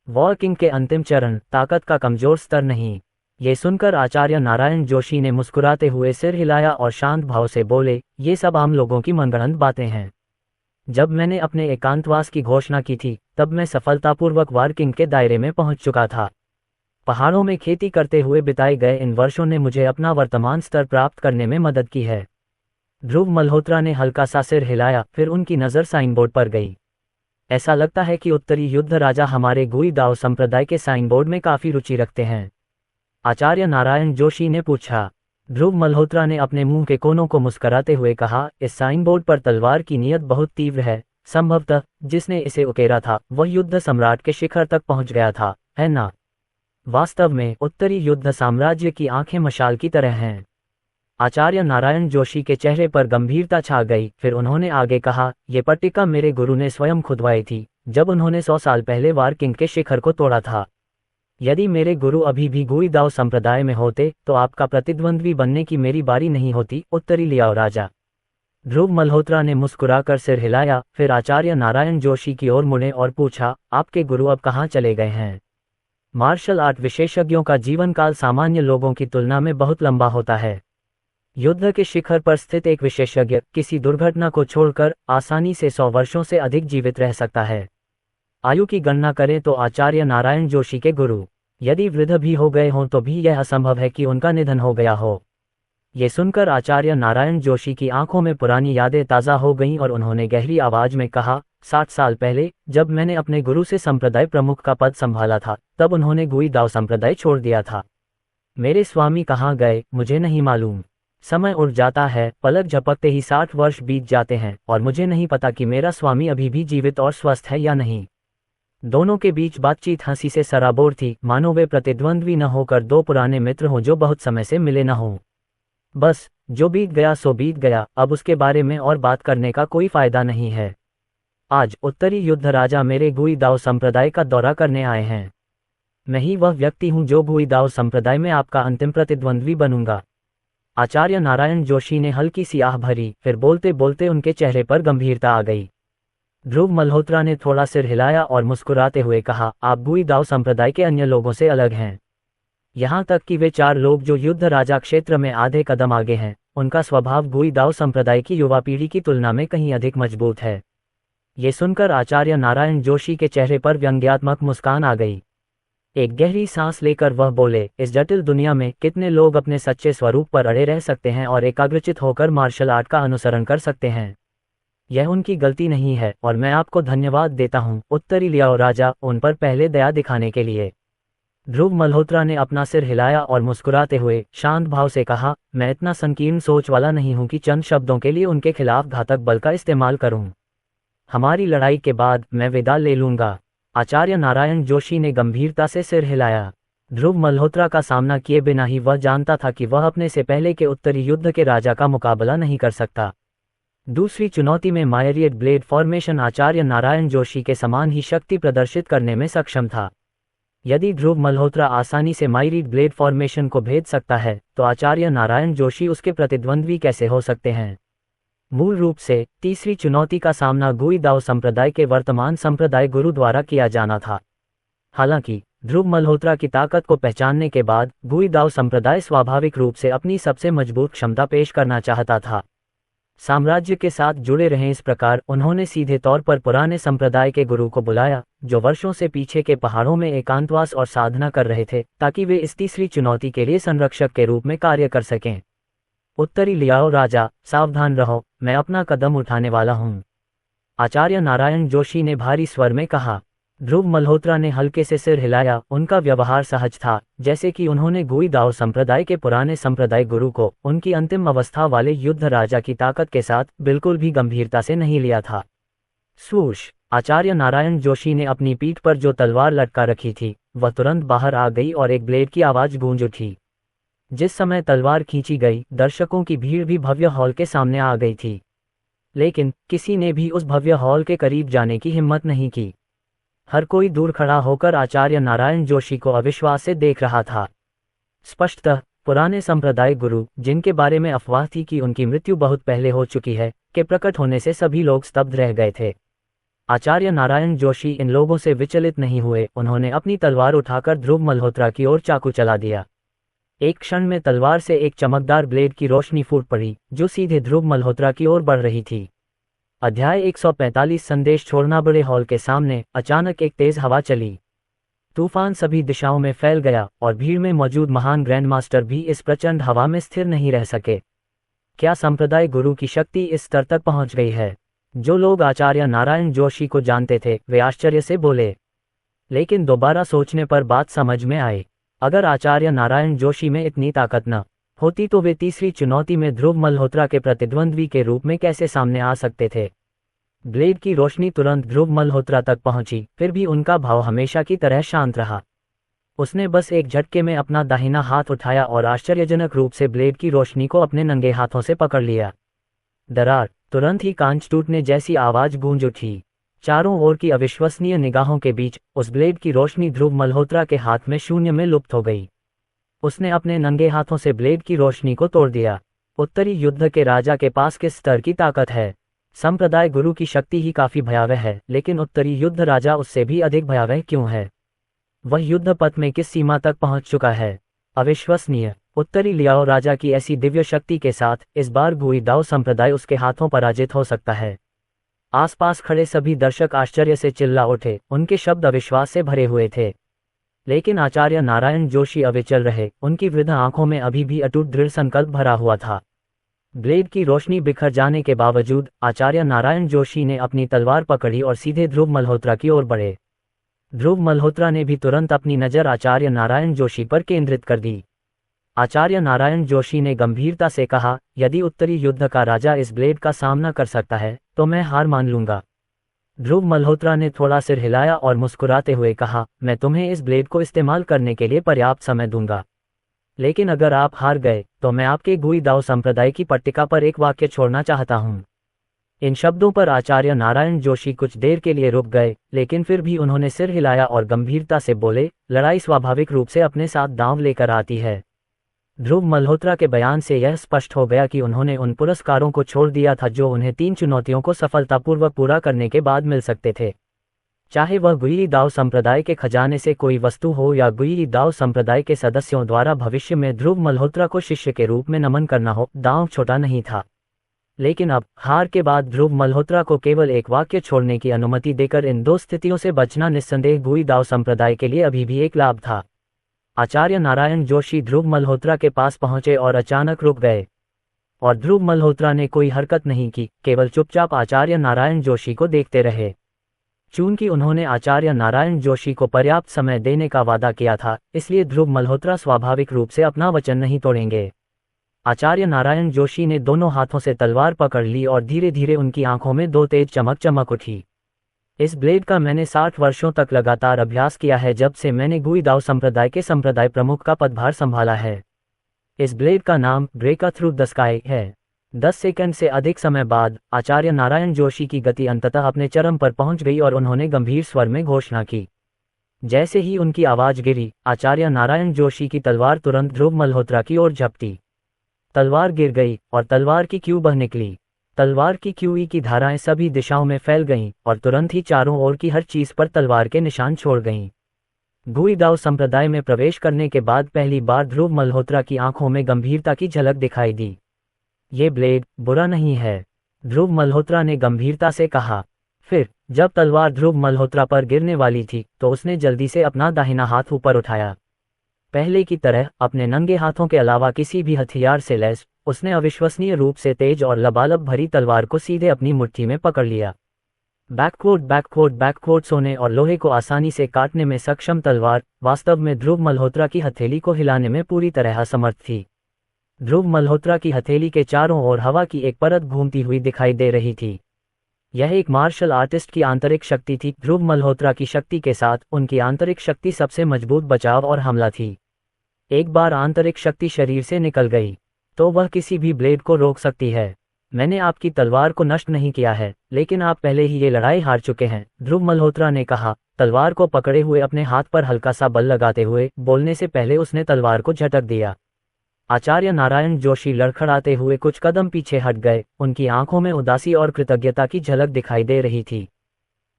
वॉर किंग के अंतिम चरण, ताकत का कमजोर स्तर नहीं। ये सुनकर आचार्य नारायण जोशी ने मुस्कुराते हुए सिर हिलाया और शांत भाव से बोले, ये सब आम लोगों की मनगढ़ंत बातें हैं। जब मैंने अपने एकांतवास की घोषणा की थी, तब मैं सफलतापूर्वक वॉर किंग के दायरे में पहुंच चुका था। पहाड़ों में खेती करते हुए बिताए गए इन वर्षों ने मुझे अपना वर्तमान स्तर प्राप्त करने में मदद की है। ध्रुव मल्होत्रा ने हल्का सा सिर हिलाया, फिर उनकी नज़र साइन बोर्ड पर गई। ऐसा लगता है कि उत्तरी युद्ध राजा हमारे गुई दाओ संप्रदाय के साइन बोर्ड में काफी रुचि रखते हैं, आचार्य नारायण जोशी ने पूछा। ध्रुव मल्होत्रा ने अपने मुंह के कोनों को मुस्कुराते हुए कहा, इस साइन बोर्ड पर तलवार की नीयत बहुत तीव्र है। संभवतः जिसने इसे उकेरा था वह युद्ध सम्राट के शिखर तक पहुंच गया था, है ना? वास्तव में उत्तरी युद्ध साम्राज्य की आंखें मशाल की तरह हैं। आचार्य नारायण जोशी के चेहरे पर गंभीरता छा गई। फिर उन्होंने आगे कहा, ये पट्टिका मेरे गुरु ने स्वयं खुदवाई थी, जब उन्होंने 100 साल पहले वॉर किंग के शिखर को तोड़ा था। यदि मेरे गुरु अभी भी गुई दाओ संप्रदाय में होते तो आपका प्रतिद्वंद्वी बनने की मेरी बारी नहीं होती, उत्तरी लियाओ राजा। ध्रुव मल्होत्रा ने मुस्कुराकर सिर हिलाया, फिर आचार्य नारायण जोशी की ओर मुड़े और पूछा, आपके गुरु अब कहाँ चले गए हैं? मार्शल आर्ट विशेषज्ञों का जीवनकाल सामान्य लोगों की तुलना में बहुत लंबा होता है। युद्ध के शिखर पर स्थित एक विशेषज्ञ किसी दुर्घटना को छोड़कर आसानी से 100 वर्षों से अधिक जीवित रह सकता है। आयु की गणना करें तो आचार्य नारायण जोशी के गुरु यदि वृद्ध भी हो गए हों तो भी यह असंभव है कि उनका निधन हो गया हो। ये सुनकर आचार्य नारायण जोशी की आंखों में पुरानी यादें ताज़ा हो गईं और उन्होंने गहरी आवाज में कहा, 60 साल पहले जब मैंने अपने गुरु से संप्रदाय प्रमुख का पद संभाला था, तब उन्होंने गुई दाव संप्रदाय छोड़ दिया था। मेरे स्वामी कहाँ गए मुझे नहीं मालूम। समय उड़ जाता है, पलक झपकते ही 60 वर्ष बीत जाते हैं और मुझे नहीं पता कि मेरा स्वामी अभी भी जीवित और स्वस्थ है या नहीं। दोनों के बीच बातचीत हंसी से सराबोर थी, मानो वे प्रतिद्वंद्वी न होकर दो पुराने मित्र हों जो बहुत समय से मिले न हों। बस जो बीत गया सो बीत गया, अब उसके बारे में और बात करने का कोई फायदा नहीं है। आज उत्तरी युद्ध राजा मेरे गुई दाव संप्रदाय का दौरा करने आए हैं। मैं ही वह व्यक्ति हूं जो गुई दाव संप्रदाय में आपका अंतिम प्रतिद्वंद्वी बनूंगा। आचार्य नारायण जोशी ने हल्की सी आह भरी, फिर बोलते बोलते उनके चेहरे पर गंभीरता आ गई। ध्रुव मल्होत्रा ने थोड़ा सिर हिलाया और मुस्कुराते हुए कहा, आप गुई दाव संप्रदाय के अन्य लोगों से अलग हैं। यहाँ तक कि वे 4 लोग जो युद्ध राजा क्षेत्र में आधे कदम आगे हैं, उनका स्वभाव गुई दाव संप्रदाय की युवा पीढ़ी की तुलना में कहीं अधिक मजबूत है। ये सुनकर आचार्य नारायण जोशी के चेहरे पर व्यंग्यात्मक मुस्कान आ गई। एक गहरी सांस लेकर वह बोले, इस जटिल दुनिया में कितने लोग अपने सच्चे स्वरूप पर अड़े रह सकते हैं और एकाग्रचित होकर मार्शल आर्ट का अनुसरण कर सकते हैं? यह उनकी गलती नहीं है और मैं आपको धन्यवाद देता हूँ, उत्तरी लियाओ राजा, उन पर पहले दया दिखाने के लिए। ध्रुव मल्होत्रा ने अपना सिर हिलाया और मुस्कुराते हुए शांत भाव से कहा, मैं इतना संकीर्ण सोच वाला नहीं हूं कि चंद शब्दों के लिए उनके खिलाफ घातक बल का इस्तेमाल करूं। हमारी लड़ाई के बाद मैं विदा ले लूंगा। आचार्य नारायण जोशी ने गंभीरता से सिर हिलाया। ध्रुव मल्होत्रा का सामना किए बिना ही वह जानता था कि वह अपने से पहले के उत्तरी युद्ध के राजा का मुकाबला नहीं कर सकता। दूसरी चुनौती में मायरिएट ब्लेड फॉर्मेशन आचार्य नारायण जोशी के समान ही शक्ति प्रदर्शित करने में सक्षम था। यदि ध्रुव मल्होत्रा आसानी से मायरिएट ब्लेड फॉर्मेशन को भेद सकता है, तो आचार्य नारायण जोशी उसके प्रतिद्वंद्वी कैसे हो सकते हैं? मूल रूप से तीसरी चुनौती का सामना गुई दाव संप्रदाय के वर्तमान संप्रदाय गुरु द्वारा किया जाना था। हालांकि ध्रुव मल्होत्रा की ताकत को पहचानने के बाद गुई दाव संप्रदाय स्वाभाविक रूप से अपनी सबसे मजबूत क्षमता पेश करना चाहता था। साम्राज्य के साथ जुड़े रहें, इस प्रकार उन्होंने सीधे तौर पर पुराने संप्रदाय के गुरु को बुलाया, जो वर्षों से पीछे के पहाड़ों में एकांतवास और साधना कर रहे थे, ताकि वे इस तीसरी चुनौती के लिए संरक्षक के रूप में कार्य कर सकें। उत्तरी लियाओ राजा, सावधान रहो, मैं अपना कदम उठाने वाला हूँ। आचार्य नारायण जोशी ने भारी स्वर में कहा। ध्रुव मल्होत्रा ने हल्के से सिर हिलाया, उनका व्यवहार सहज था, जैसे कि उन्होंने गुई दाव संप्रदाय के पुराने संप्रदाय गुरु को उनकी अंतिम अवस्था वाले युद्ध राजा की ताकत के साथ बिल्कुल भी गंभीरता से नहीं लिया था। स्वूश! आचार्य नारायण जोशी ने अपनी पीठ पर जो तलवार लटका रखी थी, वह तुरंत बाहर आ गई और एक ब्लेड की आवाज गूंज उठी। जिस समय तलवार खींची गई, दर्शकों की भीड़ भी भव्य हॉल के सामने आ गई थी, लेकिन किसी ने भी उस भव्य हॉल के करीब जाने की हिम्मत नहीं की। हर कोई दूर खड़ा होकर आचार्य नारायण जोशी को अविश्वास से देख रहा था। स्पष्टतः पुराने संप्रदाय गुरु, जिनके बारे में अफवाह थी कि उनकी मृत्यु बहुत पहले हो चुकी है, के प्रकट होने से सभी लोग स्तब्ध रह गए थे। आचार्य नारायण जोशी इन लोगों से विचलित नहीं हुए। उन्होंने अपनी तलवार उठाकर ध्रुव मल्होत्रा की ओर चाकू चला दिया। एक क्षण में तलवार से एक चमकदार ब्लेड की रोशनी फूट पड़ी, जो सीधे ध्रुव मल्होत्रा की ओर बढ़ रही थी। अध्याय 145 संदेश छोड़ना। बड़े हॉल के सामने अचानक एक तेज हवा चली। तूफान सभी दिशाओं में फैल गया और भीड़ में मौजूद महान ग्रैंड मास्टर भी इस प्रचंड हवा में स्थिर नहीं रह सके। क्या संप्रदाय गुरु की शक्ति इस स्तर तक पहुंच गई है? जो लोग आचार्य नारायण जोशी को जानते थे, वे आश्चर्य से बोले, लेकिन दोबारा सोचने पर बात समझ में आई। अगर आचार्य नारायण जोशी में इतनी ताकत न होती तो वे तीसरी चुनौती में ध्रुव मल्होत्रा के प्रतिद्वंद्वी के रूप में कैसे सामने आ सकते थे? ब्लेड की रोशनी तुरंत ध्रुव मल्होत्रा तक पहुंची, फिर भी उनका भाव हमेशा की तरह शांत रहा। उसने बस एक झटके में अपना दाहिना हाथ उठाया और आश्चर्यजनक रूप से ब्लेड की रोशनी को अपने नंगे हाथों से पकड़ लिया। दरार! तुरंत ही कांच टूटने जैसी आवाज गूंज उठी। चारों ओर की अविश्वसनीय निगाहों के बीच उस ब्लेड की रोशनी ध्रुव मल्होत्रा के हाथ में शून्य में लुप्त हो गई। उसने अपने नंगे हाथों से ब्लेड की रोशनी को तोड़ दिया। उत्तरी युद्ध के राजा के पास किस स्तर की ताकत है? संप्रदाय गुरु की शक्ति ही काफी भयावह है, लेकिन उत्तरी युद्ध राजा उससे भी अधिक भयावह क्यों है? वह युद्ध पथ में किस सीमा तक पहुंच चुका है? अविश्वसनीय। उत्तरी लियाओ राजा की ऐसी दिव्य शक्ति के साथ इस बार गुई दाओ संप्रदाय उसके हाथों पराजित हो सकता है। आसपास खड़े सभी दर्शक आश्चर्य से चिल्ला उठे, उनके शब्द अविश्वास से भरे हुए थे। लेकिन आचार्य नारायण जोशी अविचल रहे, उनकी वृद्ध आंखों में अभी भी अटूट दृढ़ संकल्प भरा हुआ था। ब्लेड की रोशनी बिखर जाने के बावजूद आचार्य नारायण जोशी ने अपनी तलवार पकड़ी और सीधे ध्रुव मल्होत्रा की ओर बढ़े। ध्रुव मल्होत्रा ने भी तुरंत अपनी नज़र आचार्य नारायण जोशी पर केंद्रित कर दी। आचार्य नारायण जोशी ने गंभीरता से कहा, यदि उत्तरी युद्ध का राजा इस ब्लेड का सामना कर सकता है तो मैं हार मान लूंगा। ध्रुव मल्होत्रा ने थोड़ा सिर हिलाया और मुस्कुराते हुए कहा, मैं तुम्हें इस ब्लेड को इस्तेमाल करने के लिए पर्याप्त समय दूंगा, लेकिन अगर आप हार गए तो मैं आपके गुई दाओ संप्रदाय की पट्टिका पर एक वाक्य छोड़ना चाहता हूं। इन शब्दों पर आचार्य नारायण जोशी कुछ देर के लिए रुक गए, लेकिन फिर भी उन्होंने सिर हिलाया और गंभीरता से बोले, लड़ाई स्वाभाविक रूप से अपने साथ दांव लेकर आती है। ध्रुव मल्होत्रा के बयान से यह स्पष्ट हो गया कि उन्होंने उन पुरस्कारों को छोड़ दिया था जो उन्हें 3 चुनौतियों को सफलतापूर्वक पूरा करने के बाद मिल सकते थे। चाहे वह गुई दाओ संप्रदाय के खजाने से कोई वस्तु हो या गुई दाओ संप्रदाय के सदस्यों द्वारा भविष्य में ध्रुव मल्होत्रा को शिष्य के रूप में नमन करना हो, दांव छोटा नहीं था। लेकिन अब हार के बाद ध्रुव मल्होत्रा को केवल एक वाक्य छोड़ने की अनुमति देकर इन 2 स्थितियों से बचना निस्संदेह गुई दाओ संप्रदाय के लिए अभी भी एक लाभ था। आचार्य नारायण जोशी ध्रुव मल्होत्रा के पास पहुंचे और अचानक रुक गए, और ध्रुव मल्होत्रा ने कोई हरकत नहीं की, केवल चुपचाप आचार्य नारायण जोशी को देखते रहे। चूंकि उन्होंने आचार्य नारायण जोशी को पर्याप्त समय देने का वादा किया था, इसलिए ध्रुव मल्होत्रा स्वाभाविक रूप से अपना वचन नहीं तोड़ेंगे। आचार्य नारायण जोशी ने दोनों हाथों से तलवार पकड़ ली और धीरे धीरे उनकी आंखों में 2 तेज चमक चमक उठी। इस ब्लेड का मैंने 60 वर्षों तक लगातार अभ्यास किया है, जब से मैंने गुई दाओ संप्रदाय के संप्रदाय प्रमुख का पदभार संभाला है। इस ब्लेड का नाम ब्रेक थ्रू द स्काई है। 10 सेकंड से अधिक समय बाद आचार्य नारायण जोशी की गति अंततः अपने चरम पर पहुंच गई और उन्होंने गंभीर स्वर में घोषणा की। जैसे ही उनकी आवाज गिरी, आचार्य नारायण जोशी की तलवार तुरंत ध्रुव मल्होत्रा की ओर झपटी। तलवार गिर गई और तलवार की क्यू बह निकली। तलवार की क्यूई की धाराएं सभी दिशाओं में फैल गईं और तुरंत ही चारों ओर की हर चीज पर तलवार के निशान छोड़ गईं। गुई दाओ संप्रदाय में प्रवेश करने के बाद पहली बार ध्रुव मल्होत्रा की आंखों में गंभीरता की झलक दिखाई दी। ये ब्लेड बुरा नहीं है, ध्रुव मल्होत्रा ने गंभीरता से कहा। फिर जब तलवार ध्रुव मल्होत्रा पर गिरने वाली थी तो उसने जल्दी से अपना दाहिना हाथ ऊपर उठाया। पहले की तरह अपने नंगे हाथों के अलावा किसी भी हथियार से लैस उसने अविश्वसनीय रूप से तेज और लबालब भरी तलवार को सीधे अपनी मुट्ठी में पकड़ लिया। बैकवर्ड सोने और लोहे को आसानी से काटने में सक्षम तलवार वास्तव में ध्रुव मल्होत्रा की हथेली को हिलाने में पूरी तरह असमर्थ थी। ध्रुव मल्होत्रा की हथेली के चारों ओर हवा की एक परत घूमती हुई दिखाई दे रही थी। यह एक मार्शल आर्टिस्ट की आंतरिक शक्ति थी। ध्रुव मल्होत्रा की शक्ति के साथ उनकी आंतरिक शक्ति सबसे मजबूत बचाव और हमला थी। एक बार आंतरिक शक्ति शरीर से निकल गई तो वह किसी भी ब्लेड को रोक सकती है। मैंने आपकी तलवार को नष्ट नहीं किया है, लेकिन आप पहले ही ये लड़ाई हार चुके हैं, ध्रुव मल्होत्रा ने कहा, तलवार को पकड़े हुए अपने हाथ पर हल्का सा बल लगाते हुए। बोलने से पहले उसने तलवार को झटक दिया। आचार्य नारायण जोशी लड़खड़ाते हुए कुछ कदम पीछे हट गए, उनकी आंखों में उदासी और कृतज्ञता की झलक दिखाई दे रही थी।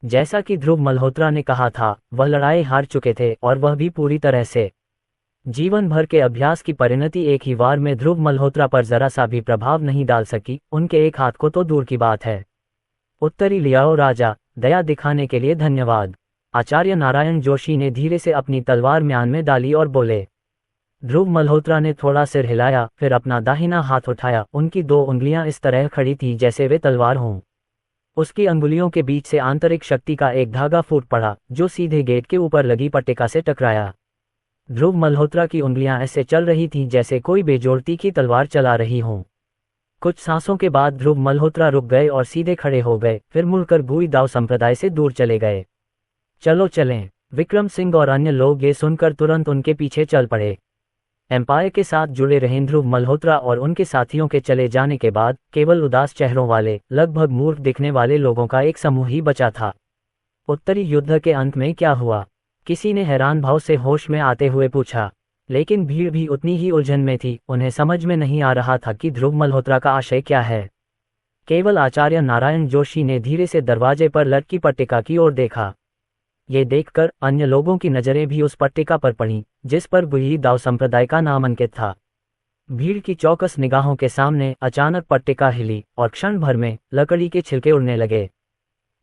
जैसा कि ध्रुव मल्होत्रा ने कहा था, वह लड़ाई हार चुके थे और वह भी पूरी तरह से। जीवन भर के अभ्यास की परिणति एक ही वार में ध्रुव मल्होत्रा पर जरा सा भी प्रभाव नहीं डाल सकी, उनके एक हाथ को तो दूर की बात है। उत्तरी लियाओ राजा, दया दिखाने के लिए धन्यवाद। आचार्य नारायण जोशी ने धीरे से अपनी तलवार म्यान में डाली और बोले। ध्रुव मल्होत्रा ने थोड़ा सिर हिलाया, फिर अपना दाहिना हाथ उठाया। उनकी 2 उंगलियां इस तरह खड़ी थी जैसे वे तलवार हों। उसकी अंगुलियों के बीच से आंतरिक शक्ति का एक धागा फूट पड़ा, जो सीधे गेट के ऊपर लगी पट्टिका से टकराया। ध्रुव मल्होत्रा की उंगलियां ऐसे चल रही थीं जैसे कोई बेजोड़ तीखी तलवार चला रही हों। कुछ सांसों के बाद ध्रुव मल्होत्रा रुक गए और सीधे खड़े हो गए, फिर मुड़कर गुई दाओ संप्रदाय से दूर चले गए। चलो चलें। विक्रम सिंह और अन्य लोग ये सुनकर तुरंत उनके पीछे चल पड़े। एम्पायर के साथ जुड़े रहे ध्रुव मल्होत्रा और उनके साथियों के चले जाने के बाद केवल उदास चेहरों वाले, लगभग मूर्ख दिखने वाले लोगों का एक समूह ही बचा था। उत्तरी युद्ध के अंत में क्या हुआ? किसी ने हैरान भाव से होश में आते हुए पूछा। लेकिन भीड़ भी उतनी ही उलझन में थी, उन्हें समझ में नहीं आ रहा था कि ध्रुव मल्होत्रा का आशय क्या है। केवल आचार्य नारायण जोशी ने धीरे से दरवाजे पर लटकी पट्टिका की ओर देखा। ये देखकर अन्य लोगों की नजरें भी उस पट्टिका पर पड़ीं, जिस पर गुयी दाव संप्रदाय का नाम अंकित था। भीड़ की चौकस निगाहों के सामने अचानक पट्टिका हिली और क्षण भर में लकड़ी के छिलके उड़ने लगे।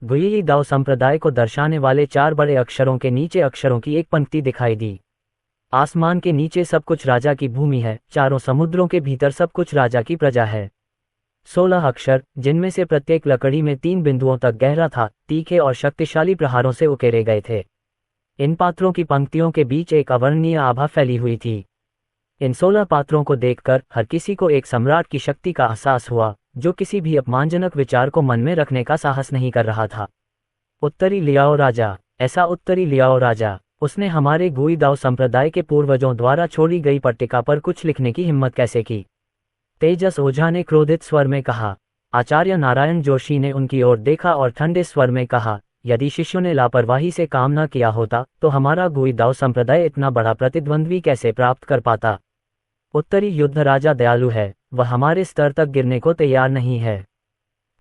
गुयी दाव संप्रदाय को दर्शाने वाले 4 बड़े अक्षरों के नीचे अक्षरों की एक पंक्ति दिखाई दी। आसमान के नीचे सब कुछ राजा की भूमि है, चारों समुद्रों के भीतर सब कुछ राजा की प्रजा है। 16 अक्षर, जिनमें से प्रत्येक लकड़ी में 3 बिंदुओं तक गहरा था, तीखे और शक्तिशाली प्रहारों से उकेरे गए थे। इन पात्रों की पंक्तियों के बीच एक अवर्णनीय आभा फैली हुई थी। इन 16 पात्रों को देखकर हर किसी को एक सम्राट की शक्ति का एहसास हुआ, जो किसी भी अपमानजनक विचार को मन में रखने का साहस नहीं कर रहा था। उत्तरी लियाओ राजा, ऐसा उत्तरी लियाओ राजा, उसने हमारे गुई दाव संप्रदाय के पूर्वजों द्वारा छोड़ी गई पट्टिका पर कुछ लिखने की हिम्मत कैसे की? तेजस ओझा ने क्रोधित स्वर में कहा। आचार्य नारायण जोशी ने उनकी ओर देखा और ठंडे स्वर में कहा, यदि शिष्यों ने लापरवाही से काम न किया होता तो हमारा गुई दाव संप्रदाय इतना बड़ा प्रतिद्वंद्वी कैसे प्राप्त कर पाता? उत्तरी युद्ध राजा दयालु है, वह हमारे स्तर तक गिरने को तैयार नहीं है।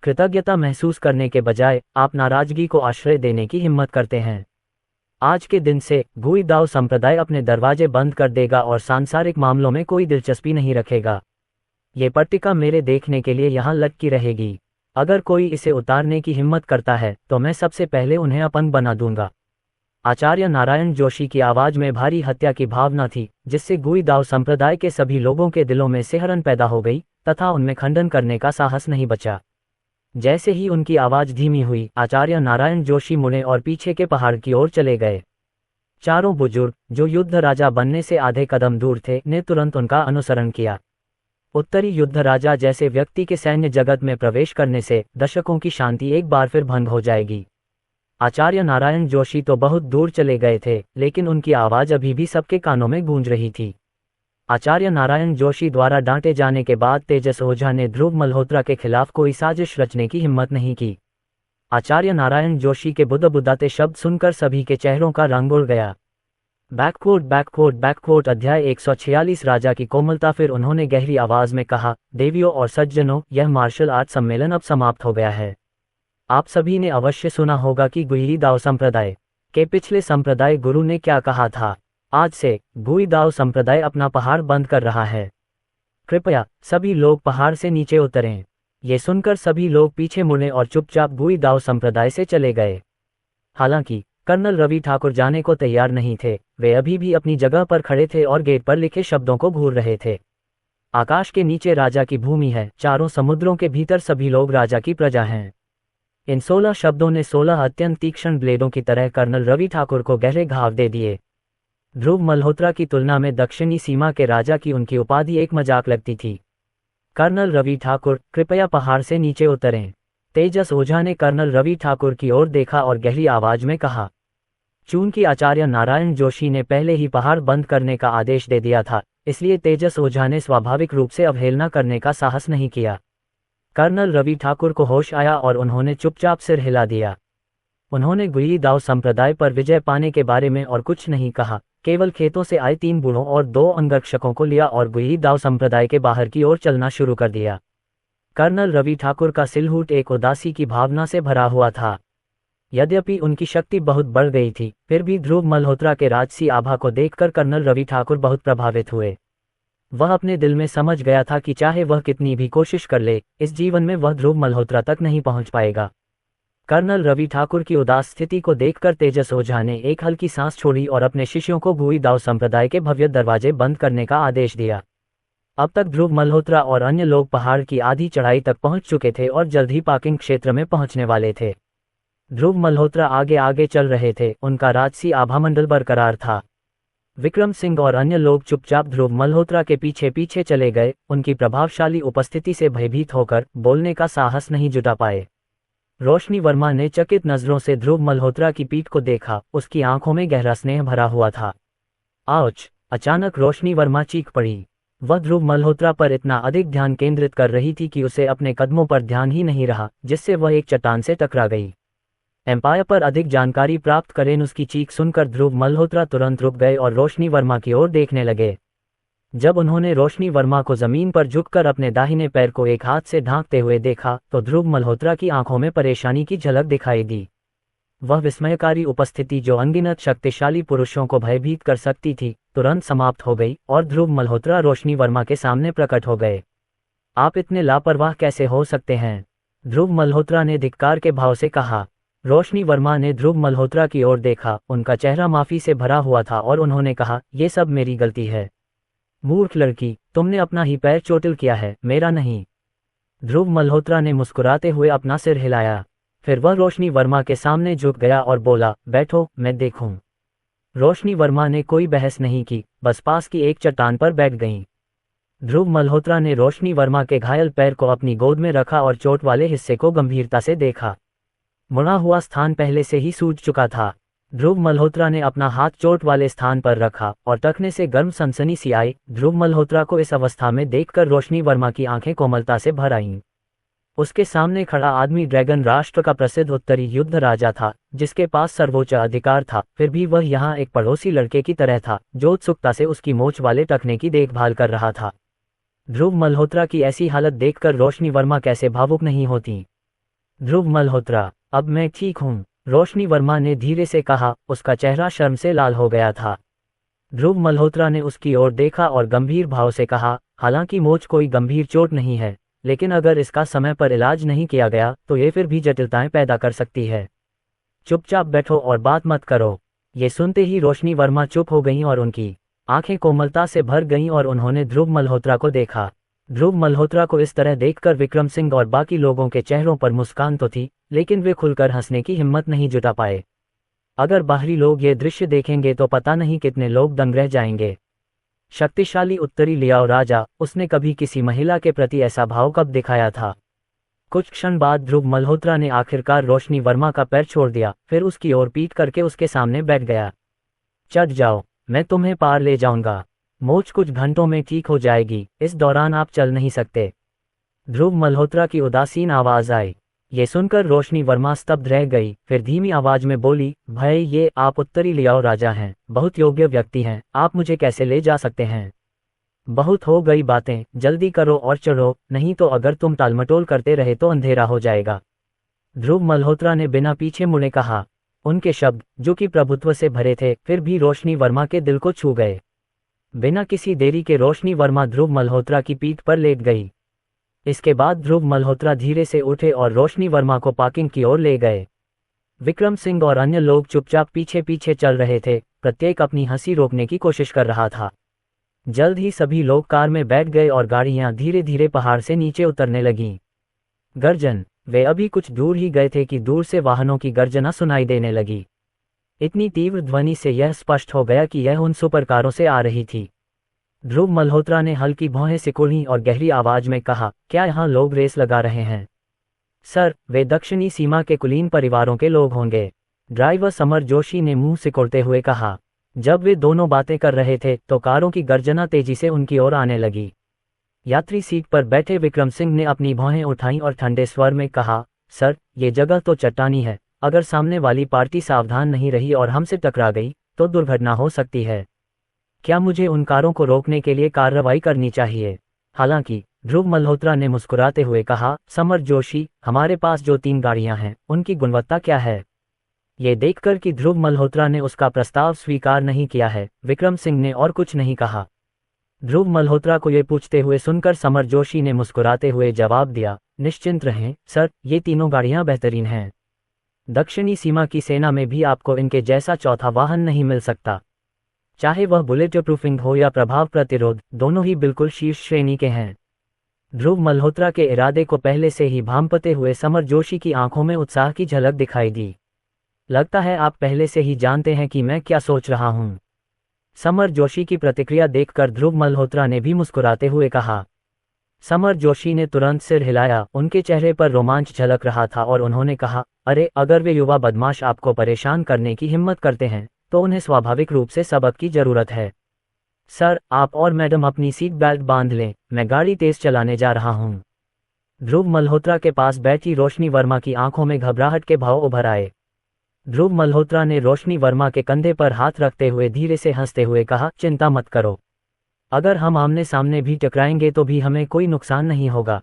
कृतज्ञता महसूस करने के बजाय आप नाराजगी को आश्रय देने की हिम्मत करते हैं। आज के दिन से गुई दाव संप्रदाय अपने दरवाजे बंद कर देगा और सांसारिक मामलों में कोई दिलचस्पी नहीं रखेगा। ये पट्टिका मेरे देखने के लिए यहाँ लटकी रहेगी। अगर कोई इसे उतारने की हिम्मत करता है तो मैं सबसे पहले उन्हें अपंग बना दूंगा। आचार्य नारायण जोशी की आवाज में भारी हत्या की भावना थी, जिससे गुई दाव संप्रदाय के सभी लोगों के दिलों में सिहरन पैदा हो गई तथा उनमें खंडन करने का साहस नहीं बचा। जैसे ही उनकी आवाज धीमी हुई, आचार्य नारायण जोशी मुड़े और पीछे के पहाड़ की ओर चले गए। चारों बुजुर्ग, जो युद्ध राजा बनने से आधे कदम दूर थे, ने तुरंत उनका अनुसरण किया। उत्तरी युद्ध राजा जैसे व्यक्ति के सैन्य जगत में प्रवेश करने से दशकों की शांति एक बार फिर भंग हो जाएगी। आचार्य नारायण जोशी तो बहुत दूर चले गए थे, लेकिन उनकी आवाज अभी भी सबके कानों में गूंज रही थी। आचार्य नारायण जोशी द्वारा डांटे जाने के बाद तेजस ओझा ने ध्रुव मल्होत्रा के खिलाफ कोई साजिश रचने की हिम्मत नहीं की। आचार्य नारायण जोशी के बुदबुदाते शब्द सुनकर सभी के चेहरों का रंग उड़ गया। बैककोट अध्याय 146 राजा की कोमलता। फिर उन्होंने गहरी आवाज में कहा, देवियों और सज्जनों, यह मार्शल आर्ट सम्मेलन अब समाप्त हो गया है। आप सभी ने अवश्य सुना होगा कि गुई दाव संप्रदाय के पिछले संप्रदाय गुरु ने क्या कहा था। आज से गुई दाव संप्रदाय अपना पहाड़ बंद कर रहा है। कृपया सभी लोग पहाड़ से नीचे उतरें। ये सुनकर सभी लोग पीछे मुड़े और चुपचाप गुई दाव संप्रदाय से चले गए। हालांकि कर्नल रवि ठाकुर जाने को तैयार नहीं थे। वे अभी भी अपनी जगह पर खड़े थे और गेट पर लिखे शब्दों को घूर रहे थे। आकाश के नीचे राजा की भूमि है, चारों समुद्रों के भीतर सभी लोग राजा की प्रजा हैं। इन 16 शब्दों ने 16 अत्यंत तीक्ष्ण ब्लेडों की तरह कर्नल रवि ठाकुर को गहरे घाव दे दिए। ध्रुव मल्होत्रा की तुलना में दक्षिणी सीमा के राजा की उनकी उपाधि एक मजाक लगती थी। कर्नल रवि ठाकुर, कृपया पहाड़ से नीचे उतरें। तेजस ओझा ने कर्नल रवि ठाकुर की ओर देखा और गहरी आवाज में कहा। चूंकि आचार्य नारायण जोशी ने पहले ही पहाड़ बंद करने का आदेश दे दिया था, इसलिए तेजस ओझा ने स्वाभाविक रूप से अवहेलना करने का साहस नहीं किया। कर्नल रवि ठाकुर को होश आया और उन्होंने चुपचाप सिर हिला दिया। उन्होंने गुई दाव संप्रदाय पर विजय पाने के बारे में और कुछ नहीं कहा, केवल खेतों से आए 3 बूढ़ों और 2 अंगरक्षकों को लिया और गुई दाव संप्रदाय के बाहर की ओर चलना शुरू कर दिया। कर्नल रवि ठाकुर का सिलहूट एक उदासी की भावना से भरा हुआ था। यद्यपि उनकी शक्ति बहुत बढ़ गई थी, फिर भी ध्रुव मल्होत्रा के राजसी आभा को देखकर कर्नल रवि ठाकुर बहुत प्रभावित हुए। वह अपने दिल में समझ गया था कि चाहे वह कितनी भी कोशिश कर ले, इस जीवन में वह ध्रुव मल्होत्रा तक नहीं पहुंच पाएगा। कर्नल रवि ठाकुर की उदास स्थिति को देखकर तेजस ओझा ने एक हल्की सांस छोड़ी और अपने शिष्यों को गुई दाव संप्रदाय के भव्य दरवाजे बंद करने का आदेश दिया। अब तक ध्रुव मल्होत्रा और अन्य लोग पहाड़ की आधी चढ़ाई तक पहुंच चुके थे और जल्द ही पार्किंग क्षेत्र में पहुंचने वाले थे। ध्रुव मल्होत्रा आगे आगे चल रहे थे, उनका राजसी आभामंडल बरकरार था। विक्रम सिंह और अन्य लोग चुपचाप ध्रुव मल्होत्रा के पीछे पीछे चले गए, उनकी प्रभावशाली उपस्थिति से भयभीत होकर बोलने का साहस नहीं जुटा पाए। रोशनी वर्मा ने चकित नजरों से ध्रुव मल्होत्रा की पीठ को देखा, उसकी आंखों में गहरा स्नेह भरा हुआ था। आउच! अचानक रोशनी वर्मा चीख पड़ी। वह ध्रुव मल्होत्रा पर इतना अधिक ध्यान केंद्रित कर रही थी कि उसे अपने कदमों पर ध्यान ही नहीं रहा, जिससे वह एक चट्टान से टकरा गई। एम्पायर पर अधिक जानकारी प्राप्त करें। उसकी चीख सुनकर ध्रुव मल्होत्रा तुरंत रुक गए और रोशनी वर्मा की ओर देखने लगे। जब उन्होंने रोशनी वर्मा को जमीन पर झुककर अपने दाहिने पैर को एक हाथ से ढांकते हुए देखा तो ध्रुव मल्होत्रा की आंखों में परेशानी की झलक दिखाई दी। वह विस्मयकारी उपस्थिति जो अनगिनत शक्तिशाली पुरुषों को भयभीत कर सकती थी, तुरंत समाप्त हो गई और ध्रुव मल्होत्रा रोशनी वर्मा के सामने प्रकट हो गए। आप इतने लापरवाह कैसे हो सकते हैं? ध्रुव मल्होत्रा ने धिक्कार के भाव से कहा। रोशनी वर्मा ने ध्रुव मल्होत्रा की ओर देखा। उनका चेहरा माफी से भरा हुआ था और उन्होंने कहा, यह सब मेरी गलती है। मूर्ख लड़की, तुमने अपना ही पैर चोटिल किया है, मेरा नहीं। ध्रुव मल्होत्रा ने मुस्कुराते हुए अपना सिर हिलाया। फिर वह रोशनी वर्मा के सामने झुक गया और बोला, बैठो, मैं देखूं। रोशनी वर्मा ने कोई बहस नहीं की, बस पास की एक चट्टान पर बैठ गईं। ध्रुव मल्होत्रा ने रोशनी वर्मा के घायल पैर को अपनी गोद में रखा और चोट वाले हिस्से को गंभीरता से देखा। मुड़ा हुआ स्थान पहले से ही सूज चुका था। ध्रुव मल्होत्रा ने अपना हाथ चोट वाले स्थान पर रखा और टखने से गर्म सनसनी सी आई। ध्रुव मल्होत्रा को इस अवस्था में देखकर रोशनी वर्मा की आंखें कोमलता से भर आईं। उसके सामने खड़ा आदमी ड्रैगन राष्ट्र का प्रसिद्ध उत्तरी युद्ध राजा था, जिसके पास सर्वोच्च अधिकार था। फिर भी वह यहाँ एक पड़ोसी लड़के की तरह था, जो उत्सुकता से उसकी मोच वाले टखने की देखभाल कर रहा था। ध्रुव मल्होत्रा की ऐसी हालत देखकर रोशनी वर्मा कैसे भावुक नहीं होती। ध्रुव मल्होत्रा, अब मैं ठीक हूँ, रोशनी वर्मा ने धीरे से कहा। उसका चेहरा शर्म से लाल हो गया था। ध्रुव मल्होत्रा ने उसकी ओर देखा और गंभीर भाव से कहा, हालांकि मोच कोई गंभीर चोट नहीं है, लेकिन अगर इसका समय पर इलाज नहीं किया गया तो ये फिर भी जटिलताएं पैदा कर सकती है। चुपचाप बैठो और बात मत करो। ये सुनते ही रोशनी वर्मा चुप हो गईं और उनकी आंखें कोमलता से भर गईं और उन्होंने ध्रुव मल्होत्रा को देखा। ध्रुव मल्होत्रा को इस तरह देखकर विक्रम सिंह और बाकी लोगों के चेहरों पर मुस्कान तो थी, लेकिन वे खुलकर हंसने की हिम्मत नहीं जुटा पाए। अगर बाहरी लोग ये दृश्य देखेंगे तो पता नहीं कितने लोग दंग रह जाएंगे। शक्तिशाली उत्तरी लियाओ राजा, उसने कभी किसी महिला के प्रति ऐसा भाव कब दिखाया था? कुछ क्षण बाद ध्रुव मल्होत्रा ने आखिरकार रोशनी वर्मा का पैर छोड़ दिया, फिर उसकी ओर पीट करके उसके सामने बैठ गया। चढ़ जाओ, मैं तुम्हें पार ले जाऊंगा। मोच कुछ घंटों में ठीक हो जाएगी, इस दौरान आप चल नहीं सकते। ध्रुव मल्होत्रा की उदासीन आवाज आई। ये सुनकर रोशनी वर्मा स्तब्ध रह गई, फिर धीमी आवाज में बोली, भाई ये आप उत्तरी लियाओ राजा हैं, बहुत योग्य व्यक्ति हैं, आप मुझे कैसे ले जा सकते हैं? बहुत हो गई बातें, जल्दी करो और चढ़ो, नहीं तो अगर तुम टालमटोल करते रहे तो अंधेरा हो जाएगा। ध्रुव मल्होत्रा ने बिना पीछे मुड़े कहा। उनके शब्द, जो कि प्रभुत्व से भरे थे, फिर भी रोशनी वर्मा के दिल को छू गए। बिना किसी देरी के रोशनी वर्मा ध्रुव मल्होत्रा की पीठ पर लेट गई। इसके बाद ध्रुव मल्होत्रा धीरे से उठे और रोशनी वर्मा को पार्किंग की ओर ले गए। विक्रम सिंह और अन्य लोग चुपचाप पीछे पीछे चल रहे थे, प्रत्येक अपनी हंसी रोकने की कोशिश कर रहा था। जल्द ही सभी लोग कार में बैठ गए और गाड़ियां धीरे धीरे पहाड़ से नीचे उतरने लगीं। गर्जन, वे अभी कुछ दूर ही गए थे कि दूर से वाहनों की गर्जना सुनाई देने लगी। इतनी तीव्र ध्वनि से यह स्पष्ट हो गया कि यह उन सुपरकारों से आ रही थी। ध्रुव मल्होत्रा ने हल्की भौहें सिकुड़ी और गहरी आवाज में कहा, क्या यहाँ लोग रेस लगा रहे हैं? सर, वे दक्षिणी सीमा के कुलीन परिवारों के लोग होंगे, ड्राइवर समर जोशी ने मुंह सिकोड़ते हुए कहा। जब वे दोनों बातें कर रहे थे तो कारों की गर्जना तेजी से उनकी ओर आने लगी। यात्री सीट पर बैठे विक्रम सिंह ने अपनी भौहें उठाईं और ठंडे स्वर में कहा, सर, ये जगह तो चट्टानी है, अगर सामने वाली पार्टी सावधान नहीं रही और हमसे टकरा गई तो दुर्घटना हो सकती है। क्या मुझे उन कारों को रोकने के लिए कार्रवाई करनी चाहिए? हालांकि, ध्रुव मल्होत्रा ने मुस्कुराते हुए कहा, समर जोशी, हमारे पास जो 3 गाड़ियां हैं उनकी गुणवत्ता क्या है? ये देखकर कि ध्रुव मल्होत्रा ने उसका प्रस्ताव स्वीकार नहीं किया है, विक्रम सिंह ने और कुछ नहीं कहा। ध्रुव मल्होत्रा को ये पूछते हुए सुनकर समर जोशी ने मुस्कुराते हुए जवाब दिया, निश्चिंत रहें सर, ये तीनों गाड़ियां बेहतरीन हैं। दक्षिणी सीमा की सेना में भी आपको इनके जैसा चौथा वाहन नहीं मिल सकता। चाहे वह बुलेट प्रूफिंग हो या प्रभाव प्रतिरोध, दोनों ही बिल्कुल शीर्ष श्रेणी के हैं। ध्रुव मल्होत्रा के इरादे को पहले से ही भांपते हुए समर जोशी की आंखों में उत्साह की झलक दिखाई दी। लगता है आप पहले से ही जानते हैं कि मैं क्या सोच रहा हूं। समर जोशी की प्रतिक्रिया देखकर ध्रुव मल्होत्रा ने भी मुस्कुराते हुए कहा। समर जोशी ने तुरंत सिर हिलाया, उनके चेहरे पर रोमांच झलक रहा था और उन्होंने कहा, अरे, अगर वे युवा बदमाश आपको परेशान करने की हिम्मत करते हैं तो उन्हें स्वाभाविक रूप से सबक की जरूरत है। सर, आप और मैडम अपनी सीट बेल्ट बांध लें, मैं गाड़ी तेज चलाने जा रहा हूं। ध्रुव मल्होत्रा के पास बैठी रोशनी वर्मा की आंखों में घबराहट के भाव उभर आए। ध्रुव मल्होत्रा ने रोशनी वर्मा के कंधे पर हाथ रखते हुए धीरे से हंसते हुए कहा, चिंता मत करो। अगर हम आमने सामने भी टकराएंगे तो भी हमें कोई नुकसान नहीं होगा।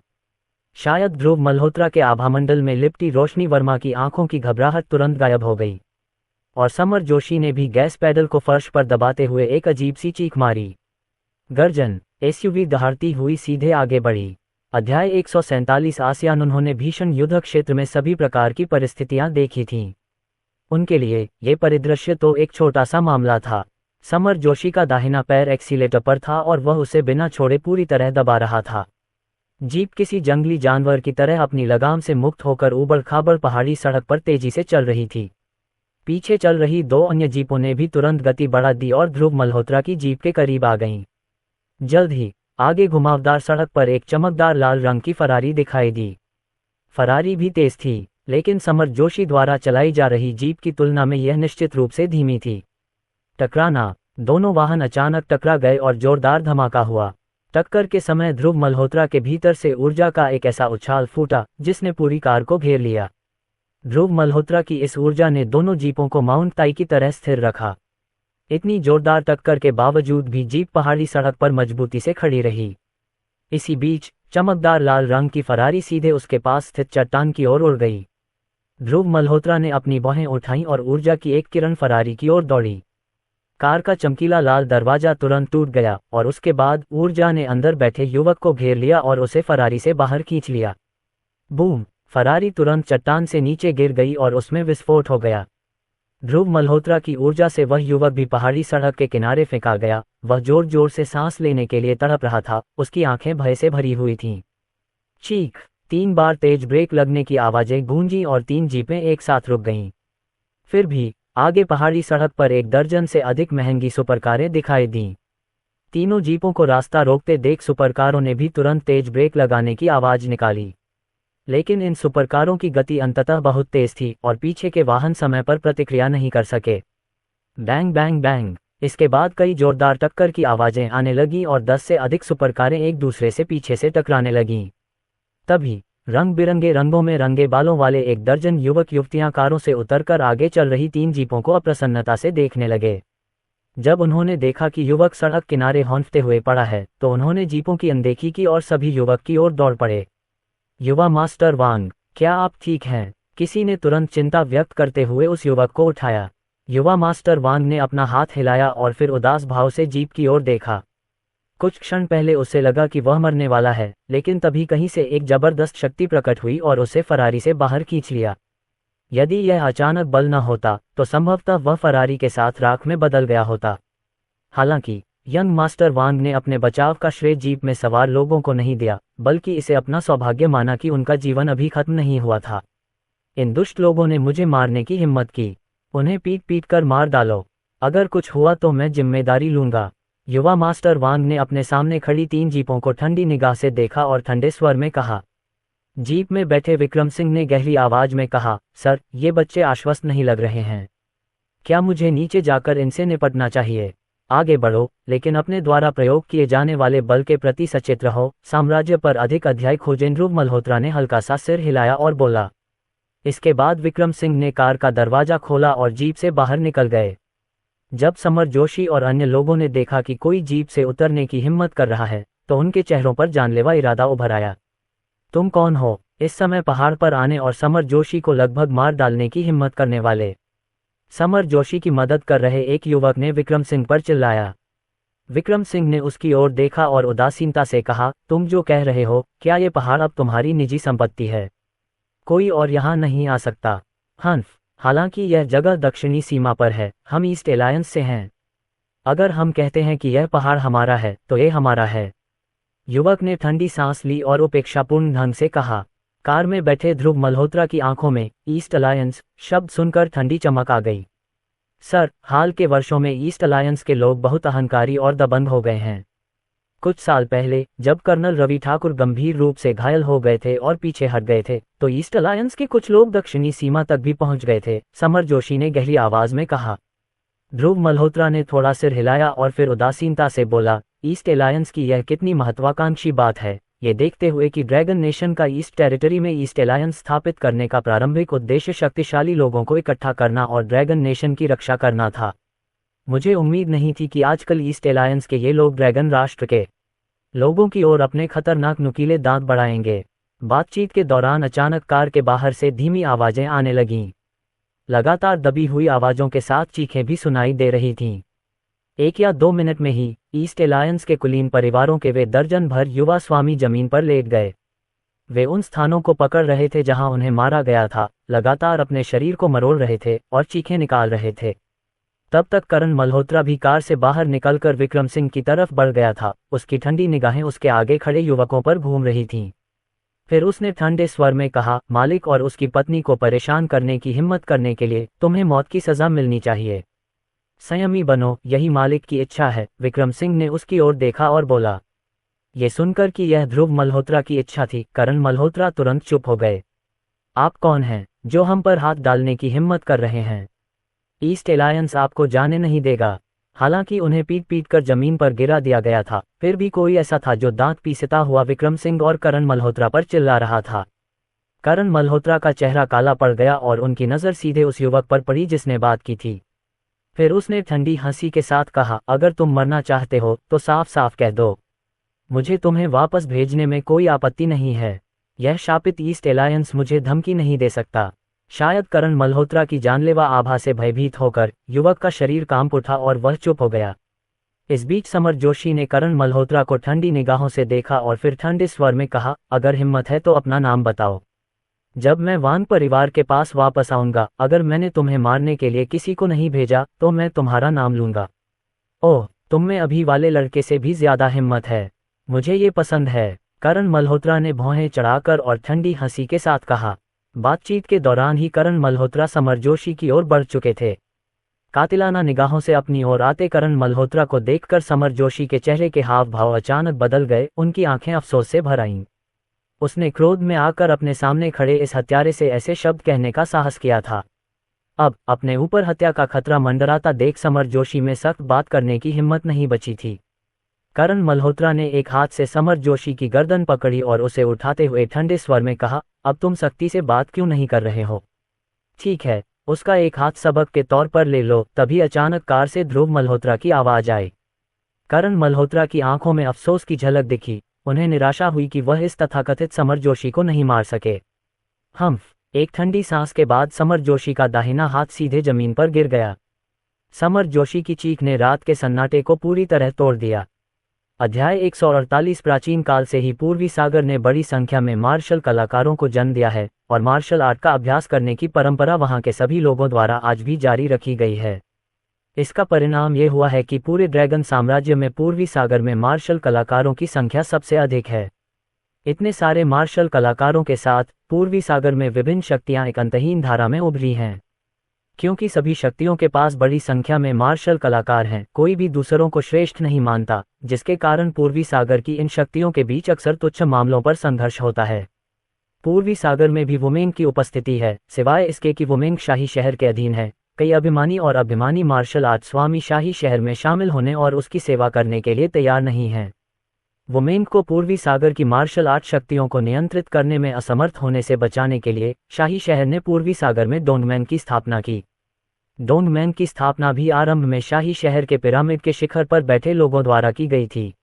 शायद ध्रुव मल्होत्रा के आभामंडल में लिपटी रोशनी वर्मा की आंखों की घबराहट तुरंत गायब हो गई, और समर जोशी ने भी गैस पैडल को फर्श पर दबाते हुए एक अजीब सी चीख मारी। गर्जन। एसयूवी दहाड़ती हुई सीधे आगे बढ़ी। अध्याय 147 आसियान। उन्होंने भीषण युद्ध क्षेत्र में सभी प्रकार की परिस्थितियां देखी थीं। उनके लिए ये परिदृश्य तो एक छोटा सा मामला था। समर जोशी का दाहिना पैर एक्सीलेटर पर था और वह उसे बिना छोड़े पूरी तरह दबा रहा था। जीप किसी जंगली जानवर की तरह अपनी लगाम से मुक्त होकर ऊबड़ खाबड़ पहाड़ी सड़क पर तेजी से चल रही थी। पीछे चल रही दो अन्य जीपों ने भी तुरंत गति बढ़ा दी और ध्रुव मल्होत्रा की जीप के करीब आ गईं। जल्द ही आगे घुमावदार सड़क पर एक चमकदार लाल रंग की फरारी दिखाई दी। फरारी भी तेज थी, लेकिन समर जोशी द्वारा चलाई जा रही जीप की तुलना में यह निश्चित रूप से धीमी थी। टकराना। दोनों वाहन अचानक टकरा गए और जोरदार धमाका हुआ। टक्कर के समय ध्रुव मल्होत्रा के भीतर से ऊर्जा का एक ऐसा उछाल फूटा जिसने पूरी कार को घेर लिया। ध्रुव मल्होत्रा की इस ऊर्जा ने दोनों जीपों को माउंट ताई की तरह स्थिर रखा। इतनी जोरदार टक्कर के बावजूद भी जीप पहाड़ी सड़क पर मजबूती से खड़ी रही। इसी बीच चमकदार लाल रंग की फरारी सीधे उसके पास स्थित चट्टान की ओर उड़ गई। ध्रुव मल्होत्रा ने अपनी बाहें उठाईं और ऊर्जा की एक किरण फरारी की ओर दौड़ी। कार का चमकीला लाल दरवाजा तुरंत टूट गया और उसके बाद ऊर्जा ने अंदर बैठे युवक को घेर लिया और उसे फरारी से बाहर खींच लिया। बूम! फरारी तुरंत चट्टान से नीचे गिर गई और उसमें विस्फोट हो गया। ध्रुव मल्होत्रा की ऊर्जा से वह युवक भी पहाड़ी सड़क के किनारे फेंका गया। वह जोर जोर से सांस लेने के लिए तड़प रहा था। उसकी आंखें भय से भरी हुई थीं। चीख! 3 बार तेज ब्रेक लगने की आवाजें गूंजी और 3 जीपें एक साथ रुक गईं। फिर भी आगे पहाड़ी सड़क पर 1 दर्जन से अधिक महंगी सुपरकारें दिखाई दीं। तीनों जीपों को रास्ता रोकते देख सुपरकारों ने भी तुरंत तेज ब्रेक लगाने की आवाज निकाली। लेकिन इन सुपरकारों की गति अंततः बहुत तेज थी और पीछे के वाहन समय पर प्रतिक्रिया नहीं कर सके। Bang bang bang! इसके बाद कई जोरदार टक्कर की आवाजें आने लगीं और 10 से अधिक सुपरकारें एक दूसरे से पीछे से टकराने लगीं। तभी रंग बिरंगे रंगों में रंगे बालों वाले 1 दर्जन युवक युवतियां कारों से उतरकर आगे चल रही 3 जीपों को अप्रसन्नता से देखने लगे। जब उन्होंने देखा कि युवक सड़क किनारे हौंफते हुए पड़ा है तो उन्होंने जीपों की अनदेखी की और सभी युवक की ओर दौड़ पड़े। युवा मास्टर वांग, क्या आप ठीक हैं? किसी ने तुरंत चिंता व्यक्त करते हुए उस युवक को उठाया। युवा मास्टर वांग ने अपना हाथ हिलाया और फिर उदास भाव से जीप की ओर देखा। कुछ क्षण पहले उसे लगा कि वह मरने वाला है, लेकिन तभी कहीं से एक जबरदस्त शक्ति प्रकट हुई और उसे फरारी से बाहर खींच लिया। यदि यह अचानक बल न होता तो संभवतः वह फरारी के साथ राख में बदल गया होता। हालांकि यंग मास्टर वांग ने अपने बचाव का श्रेय जीप में सवार लोगों को नहीं दिया, बल्कि इसे अपना सौभाग्य माना कि उनका जीवन अभी खत्म नहीं हुआ था। इन दुष्ट लोगों ने मुझे मारने की हिम्मत की। उन्हें पीट पीट कर मार डालो। अगर कुछ हुआ तो मैं जिम्मेदारी लूंगा। युवा मास्टर वांग ने अपने सामने खड़ी 3 जीपों को ठंडी निगाह से देखा और ठंडे स्वर में कहा। जीप में बैठे विक्रम सिंह ने गहरी आवाज में कहा, सर, ये बच्चे आश्वस्त नहीं लग रहे हैं। क्या मुझे नीचे जाकर इनसे निपटना चाहिए? आगे बढ़ो, लेकिन अपने द्वारा प्रयोग किए जाने वाले बल के प्रति सचेत रहो। साम्राज्य पर अधिक अध्याय खोजें। ध्रुव मल्होत्रा ने हल्का सा सिर हिलाया और बोला। इसके बाद विक्रम सिंह ने कार का दरवाजा खोला और जीप से बाहर निकल गए। जब समर जोशी और अन्य लोगों ने देखा कि कोई जीप से उतरने की हिम्मत कर रहा है तो उनके चेहरों पर जानलेवा इरादा उभर आया। तुम कौन हो? इस समय पहाड़ पर आने और समर जोशी को लगभग मार डालने की हिम्मत करने वाले? समर जोशी की मदद कर रहे एक युवक ने विक्रम सिंह पर चिल्लाया। विक्रम सिंह ने उसकी ओर देखा और उदासीनता से कहा, तुम जो कह रहे हो, क्या ये पहाड़ अब तुम्हारी निजी संपत्ति है? कोई और यहाँ नहीं आ सकता। हन्फ, हालांकि यह जगह दक्षिणी सीमा पर है, हम ईस्ट एलायंस से हैं। अगर हम कहते हैं कि यह पहाड़ हमारा है तो ये हमारा है। युवक ने ठंडी सांस ली और उपेक्षापूर्ण ढंग से कहा। कार में बैठे ध्रुव मल्होत्रा की आंखों में ईस्ट अलायंस शब्द सुनकर ठंडी चमक आ गई। सर, हाल के वर्षों में ईस्ट अलायंस के लोग बहुत अहंकारी और दबंग हो गए हैं। कुछ साल पहले जब कर्नल रवि ठाकुर गंभीर रूप से घायल हो गए थे और पीछे हट गए थे तो ईस्ट अलायंस के कुछ लोग दक्षिणी सीमा तक भी पहुंच गए थे, समर जोशी ने गहरी आवाज में कहा। ध्रुव मल्होत्रा ने थोड़ा सिर हिलाया और फिर उदासीनता से बोला, ईस्ट एलायंस की यह कितनी महत्वाकांक्षी बात है। ये देखते हुए कि ड्रैगन नेशन का ईस्ट टेरिटरी में ईस्ट एलायंस स्थापित करने का प्रारंभिक उद्देश्य शक्तिशाली लोगों को इकट्ठा करना और ड्रैगन नेशन की रक्षा करना था। मुझे उम्मीद नहीं थी कि आजकल ईस्ट एलायंस के ये लोग ड्रैगन राष्ट्र के लोगों की ओर अपने खतरनाक नुकीले दांत बढ़ाएंगे। बातचीत के दौरान अचानक कार के बाहर से धीमी आवाजें आने लगीं। लगातार दबी हुई आवाजों के साथ चीखें भी सुनाई दे रही थीं। 1 या 2 मिनट में ही ईस्ट एलायंस के कुलीन परिवारों के वे दर्जन भर युवा स्वामी जमीन पर लेट गए। वे उन स्थानों को पकड़ रहे थे जहां उन्हें मारा गया था, लगातार अपने शरीर को मरोड़ रहे थे और चीखें निकाल रहे थे। तब तक करण मल्होत्रा भी कार से बाहर निकलकर विक्रम सिंह की तरफ बढ़ गया था। उसकी ठंडी निगाहें उसके आगे खड़े युवकों पर घूम रही थीं। फिर उसने ठंडे स्वर में कहा, मालिक और उसकी पत्नी को परेशान करने की हिम्मत करने के लिए तुम्हें मौत की सजा मिलनी चाहिए। संयमी बनो, यही मालिक की इच्छा है। विक्रम सिंह ने उसकी ओर देखा और बोला। ये सुनकर कि यह ध्रुव मल्होत्रा की इच्छा थी, करण मल्होत्रा तुरंत चुप हो गए। आप कौन हैं जो हम पर हाथ डालने की हिम्मत कर रहे हैं? ईस्ट एलायंस आपको जाने नहीं देगा। हालांकि उन्हें पीट पीट कर जमीन पर गिरा दिया गया था, फिर भी कोई ऐसा था जो दांत पीसता हुआ विक्रम सिंह और करण मल्होत्रा पर चिल्ला रहा था। करण मल्होत्रा का चेहरा काला पड़ गया और उनकी नज़र सीधे उस युवक पर पड़ी जिसने बात की थी। फिर उसने ठंडी हंसी के साथ कहा, अगर तुम मरना चाहते हो तो साफ साफ कह दो। मुझे तुम्हें वापस भेजने में कोई आपत्ति नहीं है। यह शापित ईस्ट एलायंस मुझे धमकी नहीं दे सकता। शायद करण मल्होत्रा की जानलेवा आभा से भयभीत होकर युवक का शरीर कांप उठा और वह चुप हो गया। इस बीच समर जोशी ने करण मल्होत्रा को ठंडी निगाहों से देखा और फिर ठंडे स्वर में कहा, अगर हिम्मत है तो अपना नाम बताओ। जब मैं वांग परिवार के पास वापस आऊंगा, अगर मैंने तुम्हें मारने के लिए किसी को नहीं भेजा तो मैं तुम्हारा नाम लूंगा। ओह, तुम में अभी वाले लड़के से भी ज्यादा हिम्मत है। मुझे ये पसंद है। करण मल्होत्रा ने भौहें चढ़ाकर और ठंडी हंसी के साथ कहा। बातचीत के दौरान ही करण मल्होत्रा समर जोशी की ओर बढ़ चुके थे। कातिलाना निगाहों से अपनी ओर आते करण मल्होत्रा को देखकर समर जोशी के चेहरे के हाव भाव अचानक बदल गए। उनकी आंखें अफसोस से भर आईं। उसने क्रोध में आकर अपने सामने खड़े इस हत्यारे से ऐसे शब्द कहने का साहस किया था। अब अपने ऊपर हत्या का खतरा मंडराता देख समर जोशी में सख्त बात करने की हिम्मत नहीं बची थी। करण मल्होत्रा ने एक हाथ से समर जोशी की गर्दन पकड़ी और उसे उठाते हुए ठंडे स्वर में कहा, अब तुम सख्ती से बात क्यों नहीं कर रहे हो? ठीक है, उसका एक हाथ सबक के तौर पर ले लो। तभी अचानक कार से ध्रुव मल्होत्रा की आवाज आई। करण मल्होत्रा की आंखों में अफसोस की झलक दिखी। उन्हें निराशा हुई कि वह इस तथाकथित समर जोशी को नहीं मार सके। एक ठंडी सांस के बाद समर जोशी का दाहिना हाथ सीधे जमीन पर गिर गया। समर जोशी की चीख ने रात के सन्नाटे को पूरी तरह तोड़ दिया। अध्याय 148। प्राचीन काल से ही पूर्वी सागर ने बड़ी संख्या में मार्शल कलाकारों को जन्म दिया है और मार्शल आर्ट का अभ्यास करने की परंपरा वहां के सभी लोगों द्वारा आज भी जारी रखी गई है। इसका परिणाम ये हुआ है कि पूरे ड्रैगन साम्राज्य में पूर्वी सागर में मार्शल कलाकारों की संख्या सबसे अधिक है। इतने सारे मार्शल कलाकारों के साथ पूर्वी सागर में विभिन्न शक्तियां एक अंतहीन धारा में उभरी हैं। क्योंकि सभी शक्तियों के पास बड़ी संख्या में मार्शल कलाकार हैं, कोई भी दूसरों को श्रेष्ठ नहीं मानता, जिसके कारण पूर्वी सागर की इन शक्तियों के बीच अक्सर तुच्छ मामलों पर संघर्ष होता है। पूर्वी सागर में भी वुमेंग की उपस्थिति है, सिवाय इसके कि वुमेंग शाही शहर के अधीन है। कई अभिमानी और अभिमानी मार्शल आर्ट स्वामी शाही शहर में शामिल होने और उसकी सेवा करने के लिए तैयार नहीं हैं। वुमेंग को पूर्वी सागर की मार्शल आर्ट शक्तियों को नियंत्रित करने में असमर्थ होने से बचाने के लिए शाही शहर ने पूर्वी सागर में डोंगमैन की स्थापना की। डोंगमैन की स्थापना भी आरंभ में शाही शहर के पिरामिड के शिखर पर बैठे लोगों द्वारा की गई थी।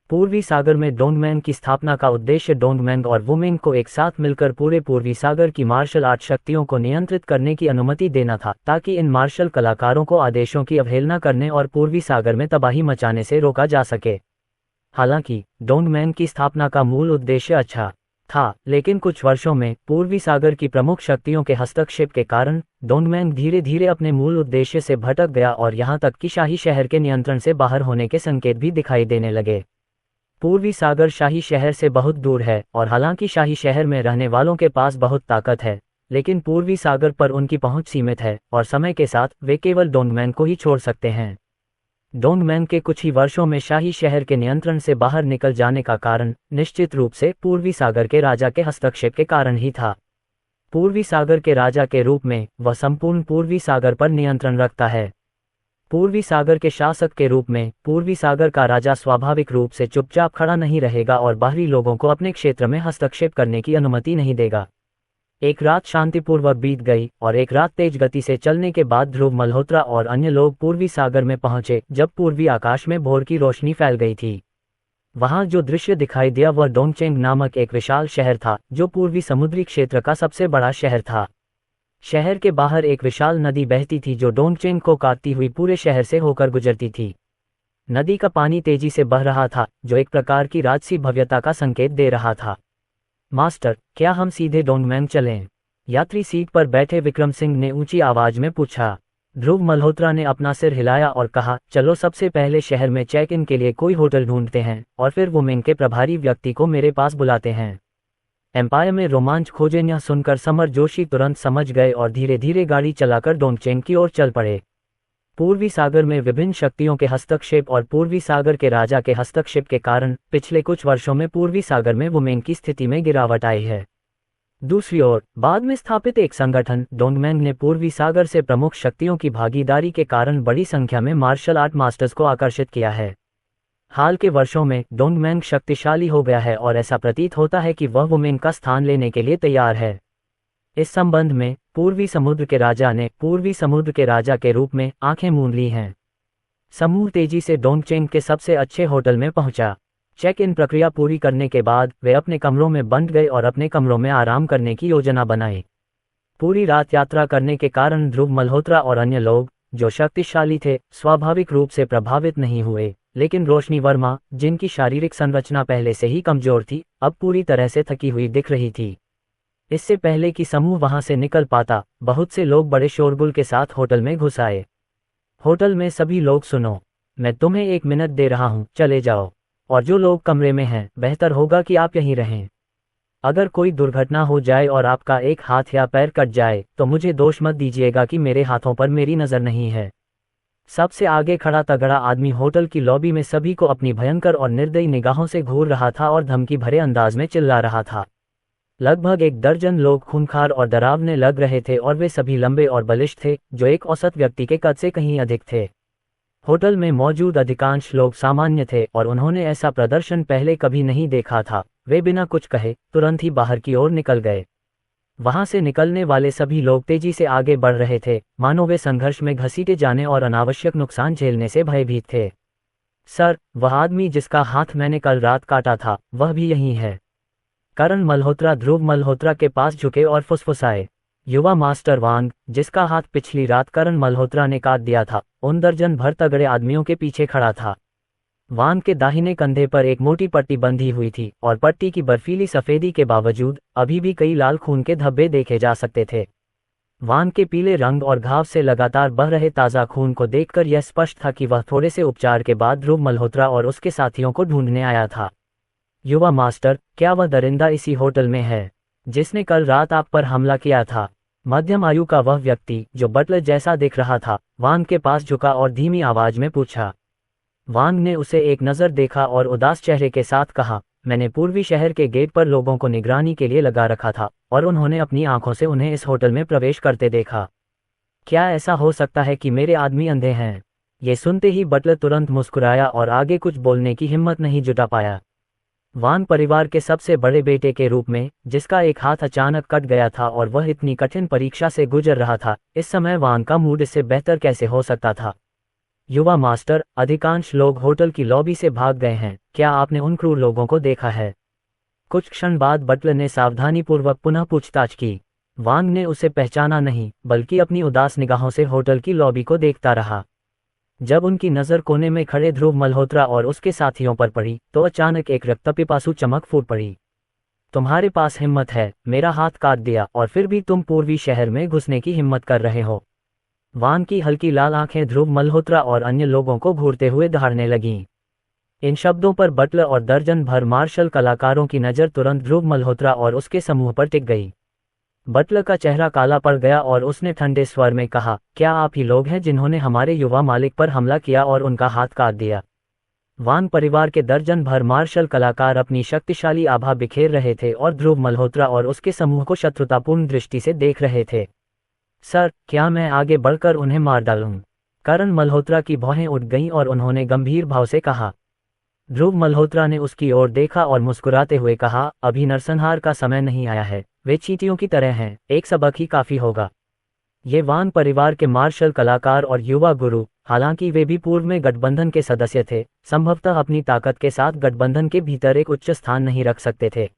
पूर्वी सागर में डोंगमैन की स्थापना का उद्देश्य डोंगमैन और वुमेंग को एक साथ मिलकर पूरे पूर्वी सागर की मार्शल आर्ट शक्तियों को नियंत्रित करने की अनुमति देना था, ताकि इन मार्शल कलाकारों को आदेशों की अवहेलना करने और पूर्वी सागर में तबाही मचाने से रोका जा सके। हालांकि डोंगमैन की स्थापना का मूल उद्देश्य अच्छा था, लेकिन कुछ वर्षों में पूर्वी सागर की प्रमुख शक्तियों के हस्तक्षेप के कारण डोंगमैन धीरे धीरे अपने मूल उद्देश्य से भटक गया और यहां तक कि शाही शहर के नियंत्रण से बाहर होने के संकेत भी दिखाई देने लगे। पूर्वी सागर शाही शहर से बहुत दूर है और हालांकि शाही शहर में रहने वालों के पास बहुत ताकत है, लेकिन पूर्वी सागर पर उनकी पहुंच सीमित है और समय के साथ वे केवल डोंगमैन को ही छोड़ सकते हैं। डोंगमैन के कुछ ही वर्षों में शाही शहर के नियंत्रण से बाहर निकल जाने का कारण निश्चित रूप से पूर्वी सागर के राजा के हस्तक्षेप के कारण ही था। पूर्वी सागर के राजा के रूप में वह संपूर्ण पूर्वी सागर पर नियंत्रण रखता है। पूर्वी सागर के शासक के रूप में पूर्वी सागर का राजा स्वाभाविक रूप से चुपचाप खड़ा नहीं रहेगा और बाहरी लोगों को अपने क्षेत्र में हस्तक्षेप करने की अनुमति नहीं देगा। एक रात शांतिपूर्वक बीत गई और एक रात तेज गति से चलने के बाद ध्रुव मल्होत्रा और अन्य लोग पूर्वी सागर में पहुंचे जब पूर्वी आकाश में भोर की रोशनी फैल गई थी। वहां जो दृश्य दिखाई दिया वह डोंगचेंग नामक एक विशाल शहर था जो पूर्वी समुद्री क्षेत्र का सबसे बड़ा शहर था। शहर के बाहर एक विशाल नदी बहती थी जो डोंगचेंग को काटती हुई पूरे शहर से होकर गुजरती थी। नदी का पानी तेजी से बह रहा था जो एक प्रकार की राजसी भव्यता का संकेत दे रहा था। मास्टर, क्या हम सीधे डोंगमेंग चलें? यात्री सीट पर बैठे विक्रम सिंह ने ऊंची आवाज में पूछा। ध्रुव मल्होत्रा ने अपना सिर हिलाया और कहा, चलो सबसे पहले शहर में चेक इन के लिए कोई होटल ढूंढते हैं और फिर वुमेन के प्रभारी व्यक्ति को मेरे पास बुलाते हैं। एम्पायर में रोमांच खोजें। यह सुनकर समर जोशी तुरंत समझ गए और धीरे धीरे गाड़ी चलाकर डोंगचेंग की ओर चल पड़े। पूर्वी सागर में विभिन्न शक्तियों के हस्तक्षेप और पूर्वी सागर के राजा के हस्तक्षेप के कारण पिछले कुछ वर्षों में पूर्वी सागर में वुमेन की स्थिति में गिरावट आई है। दूसरी ओर बाद में स्थापित एक संगठन डोंगमेंग ने पूर्वी सागर से प्रमुख शक्तियों की भागीदारी के कारण बड़ी संख्या में मार्शल आर्ट मास्टर्स को आकर्षित किया है। हाल के वर्षों में डोंगमेंग शक्तिशाली हो गया है और ऐसा प्रतीत होता है कि वह वुमेन का स्थान लेने के लिए तैयार है। इस संबंध में पूर्वी समुद्र के राजा ने पूर्वी समुद्र के राजा के रूप में आंखें मूंद ली हैं। समूह तेजी से डोंगचेंग के सबसे अच्छे होटल में पहुंचा। चेक इन प्रक्रिया पूरी करने के बाद वे अपने कमरों में बंद गए और अपने कमरों में आराम करने की योजना बनाई। पूरी रात यात्रा करने के कारण ध्रुव मल्होत्रा और अन्य लोग जो शक्तिशाली थे स्वाभाविक रूप से प्रभावित नहीं हुए, लेकिन रोशनी वर्मा जिनकी शारीरिक संरचना पहले से ही कमजोर थी अब पूरी तरह से थकी हुई दिख रही थी। इससे पहले कि समूह वहां से निकल पाता बहुत से लोग बड़े शोरगुल के साथ होटल में घुस आए। होटल में सभी लोग सुनो, मैं तुम्हें 1 मिनट दे रहा हूं, चले जाओ, और जो लोग कमरे में हैं बेहतर होगा कि आप यहीं रहें। अगर कोई दुर्घटना हो जाए और आपका एक हाथ या पैर कट जाए तो मुझे दोष मत दीजिएगा कि मेरे हाथों पर मेरी नज़र नहीं है। सबसे आगे खड़ा तगड़ा आदमी होटल की लॉबी में सभी को अपनी भयंकर और निर्दयी निगाहों से घूर रहा था और धमकी भरे अंदाज में चिल्ला रहा था। लगभग 1 दर्जन लोग खूंखार और डरावने लग रहे थे और वे सभी लंबे और बलिष्ठ थे जो एक औसत व्यक्ति के कद से कहीं अधिक थे। होटल में मौजूद अधिकांश लोग सामान्य थे और उन्होंने ऐसा प्रदर्शन पहले कभी नहीं देखा था। वे बिना कुछ कहे तुरंत ही बाहर की ओर निकल गए। वहां से निकलने वाले सभी लोग तेजी से आगे बढ़ रहे थे मानो वे संघर्ष में घसीटे जाने और अनावश्यक नुकसान झेलने से भयभीत थे। सर, वह आदमी जिसका हाथ मैंने कल रात काटा था वह भी यही है। करण मल्होत्रा ध्रुव मल्होत्रा के पास झुके और फुसफुसाए। युवा मास्टर वांग जिसका हाथ पिछली रात करण मल्होत्रा ने काट दिया था उन दर्जन भर तगड़े आदमियों के पीछे खड़ा था। वांग के दाहिने कंधे पर एक मोटी पट्टी बंधी हुई थी और पट्टी की बर्फीली सफेदी के बावजूद अभी भी कई लाल खून के धब्बे देखे जा सकते थे। वांग के पीले रंग और घाव से लगातार बह रहे ताज़ा खून को देखकर यह स्पष्ट था कि वह थोड़े से उपचार के बाद ध्रुव मल्होत्रा और उसके साथियों को ढूंढने आया था। युवा मास्टर, क्या वह दरिंदा इसी होटल में है जिसने कल रात आप पर हमला किया था? मध्यम आयु का वह व्यक्ति जो बटलर जैसा दिख रहा था वांग के पास झुका और धीमी आवाज में पूछा। वांग ने उसे एक नज़र देखा और उदास चेहरे के साथ कहा, मैंने पूर्वी शहर के गेट पर लोगों को निगरानी के लिए लगा रखा था और उन्होंने अपनी आंखों से उन्हें इस होटल में प्रवेश करते देखा। क्या ऐसा हो सकता है कि मेरे आदमी अंधे हैं? ये सुनते ही बटलर तुरंत मुस्कुराया और आगे कुछ बोलने की हिम्मत नहीं जुटा पाया। वांग परिवार के सबसे बड़े बेटे के रूप में जिसका एक हाथ अचानक कट गया था और वह इतनी कठिन परीक्षा से गुजर रहा था, इस समय वांग का मूड इससे बेहतर कैसे हो सकता था? युवा मास्टर, अधिकांश लोग होटल की लॉबी से भाग गए हैं। क्या आपने उन क्रूर लोगों को देखा है? कुछ क्षण बाद बटलर ने सावधानीपूर्वक पुनः पूछताछ की। वांग ने उसे पहचाना नहीं बल्कि अपनी उदास निगाहों से होटल की लॉबी को देखता रहा। जब उनकी नज़र कोने में खड़े ध्रुव मल्होत्रा और उसके साथियों पर पड़ी तो अचानक एक रक्तपिपासु चमक फूट पड़ी। तुम्हारे पास हिम्मत है, मेरा हाथ काट दिया और फिर भी तुम पूर्वी शहर में घुसने की हिम्मत कर रहे हो। वांग की हल्की लाल आंखें ध्रुव मल्होत्रा और अन्य लोगों को घूरते हुए दहाड़ने लगीं। इन शब्दों पर बटलर और दर्जन भर मार्शल कलाकारों की नज़र तुरंत ध्रुव मल्होत्रा और उसके समूह पर टिक गई। बटलर का चेहरा काला पड़ गया और उसने ठंडे स्वर में कहा, क्या आप ही लोग हैं जिन्होंने हमारे युवा मालिक पर हमला किया और उनका हाथ काट दिया? वांग परिवार के दर्जन भर मार्शल कलाकार अपनी शक्तिशाली आभा बिखेर रहे थे और ध्रुव मल्होत्रा और उसके समूह को शत्रुतापूर्ण दृष्टि से देख रहे थे। सर, क्या मैं आगे बढ़कर उन्हें मार डालूं? करण मल्होत्रा की भौहें उठ गईं और उन्होंने गंभीर भाव से कहा। ध्रुव मल्होत्रा ने उसकी ओर देखा और मुस्कुराते हुए कहा, अभी नरसंहार का समय नहीं आया है, वे चींटियों की तरह हैं, एक सबक ही काफी होगा। ये वांग परिवार के मार्शल कलाकार और युवा गुरु, हालांकि वे भी पूर्व में गठबंधन के सदस्य थे, संभवतः अपनी ताकत के साथ गठबंधन के भीतर एक उच्च स्थान नहीं रख सकते थे।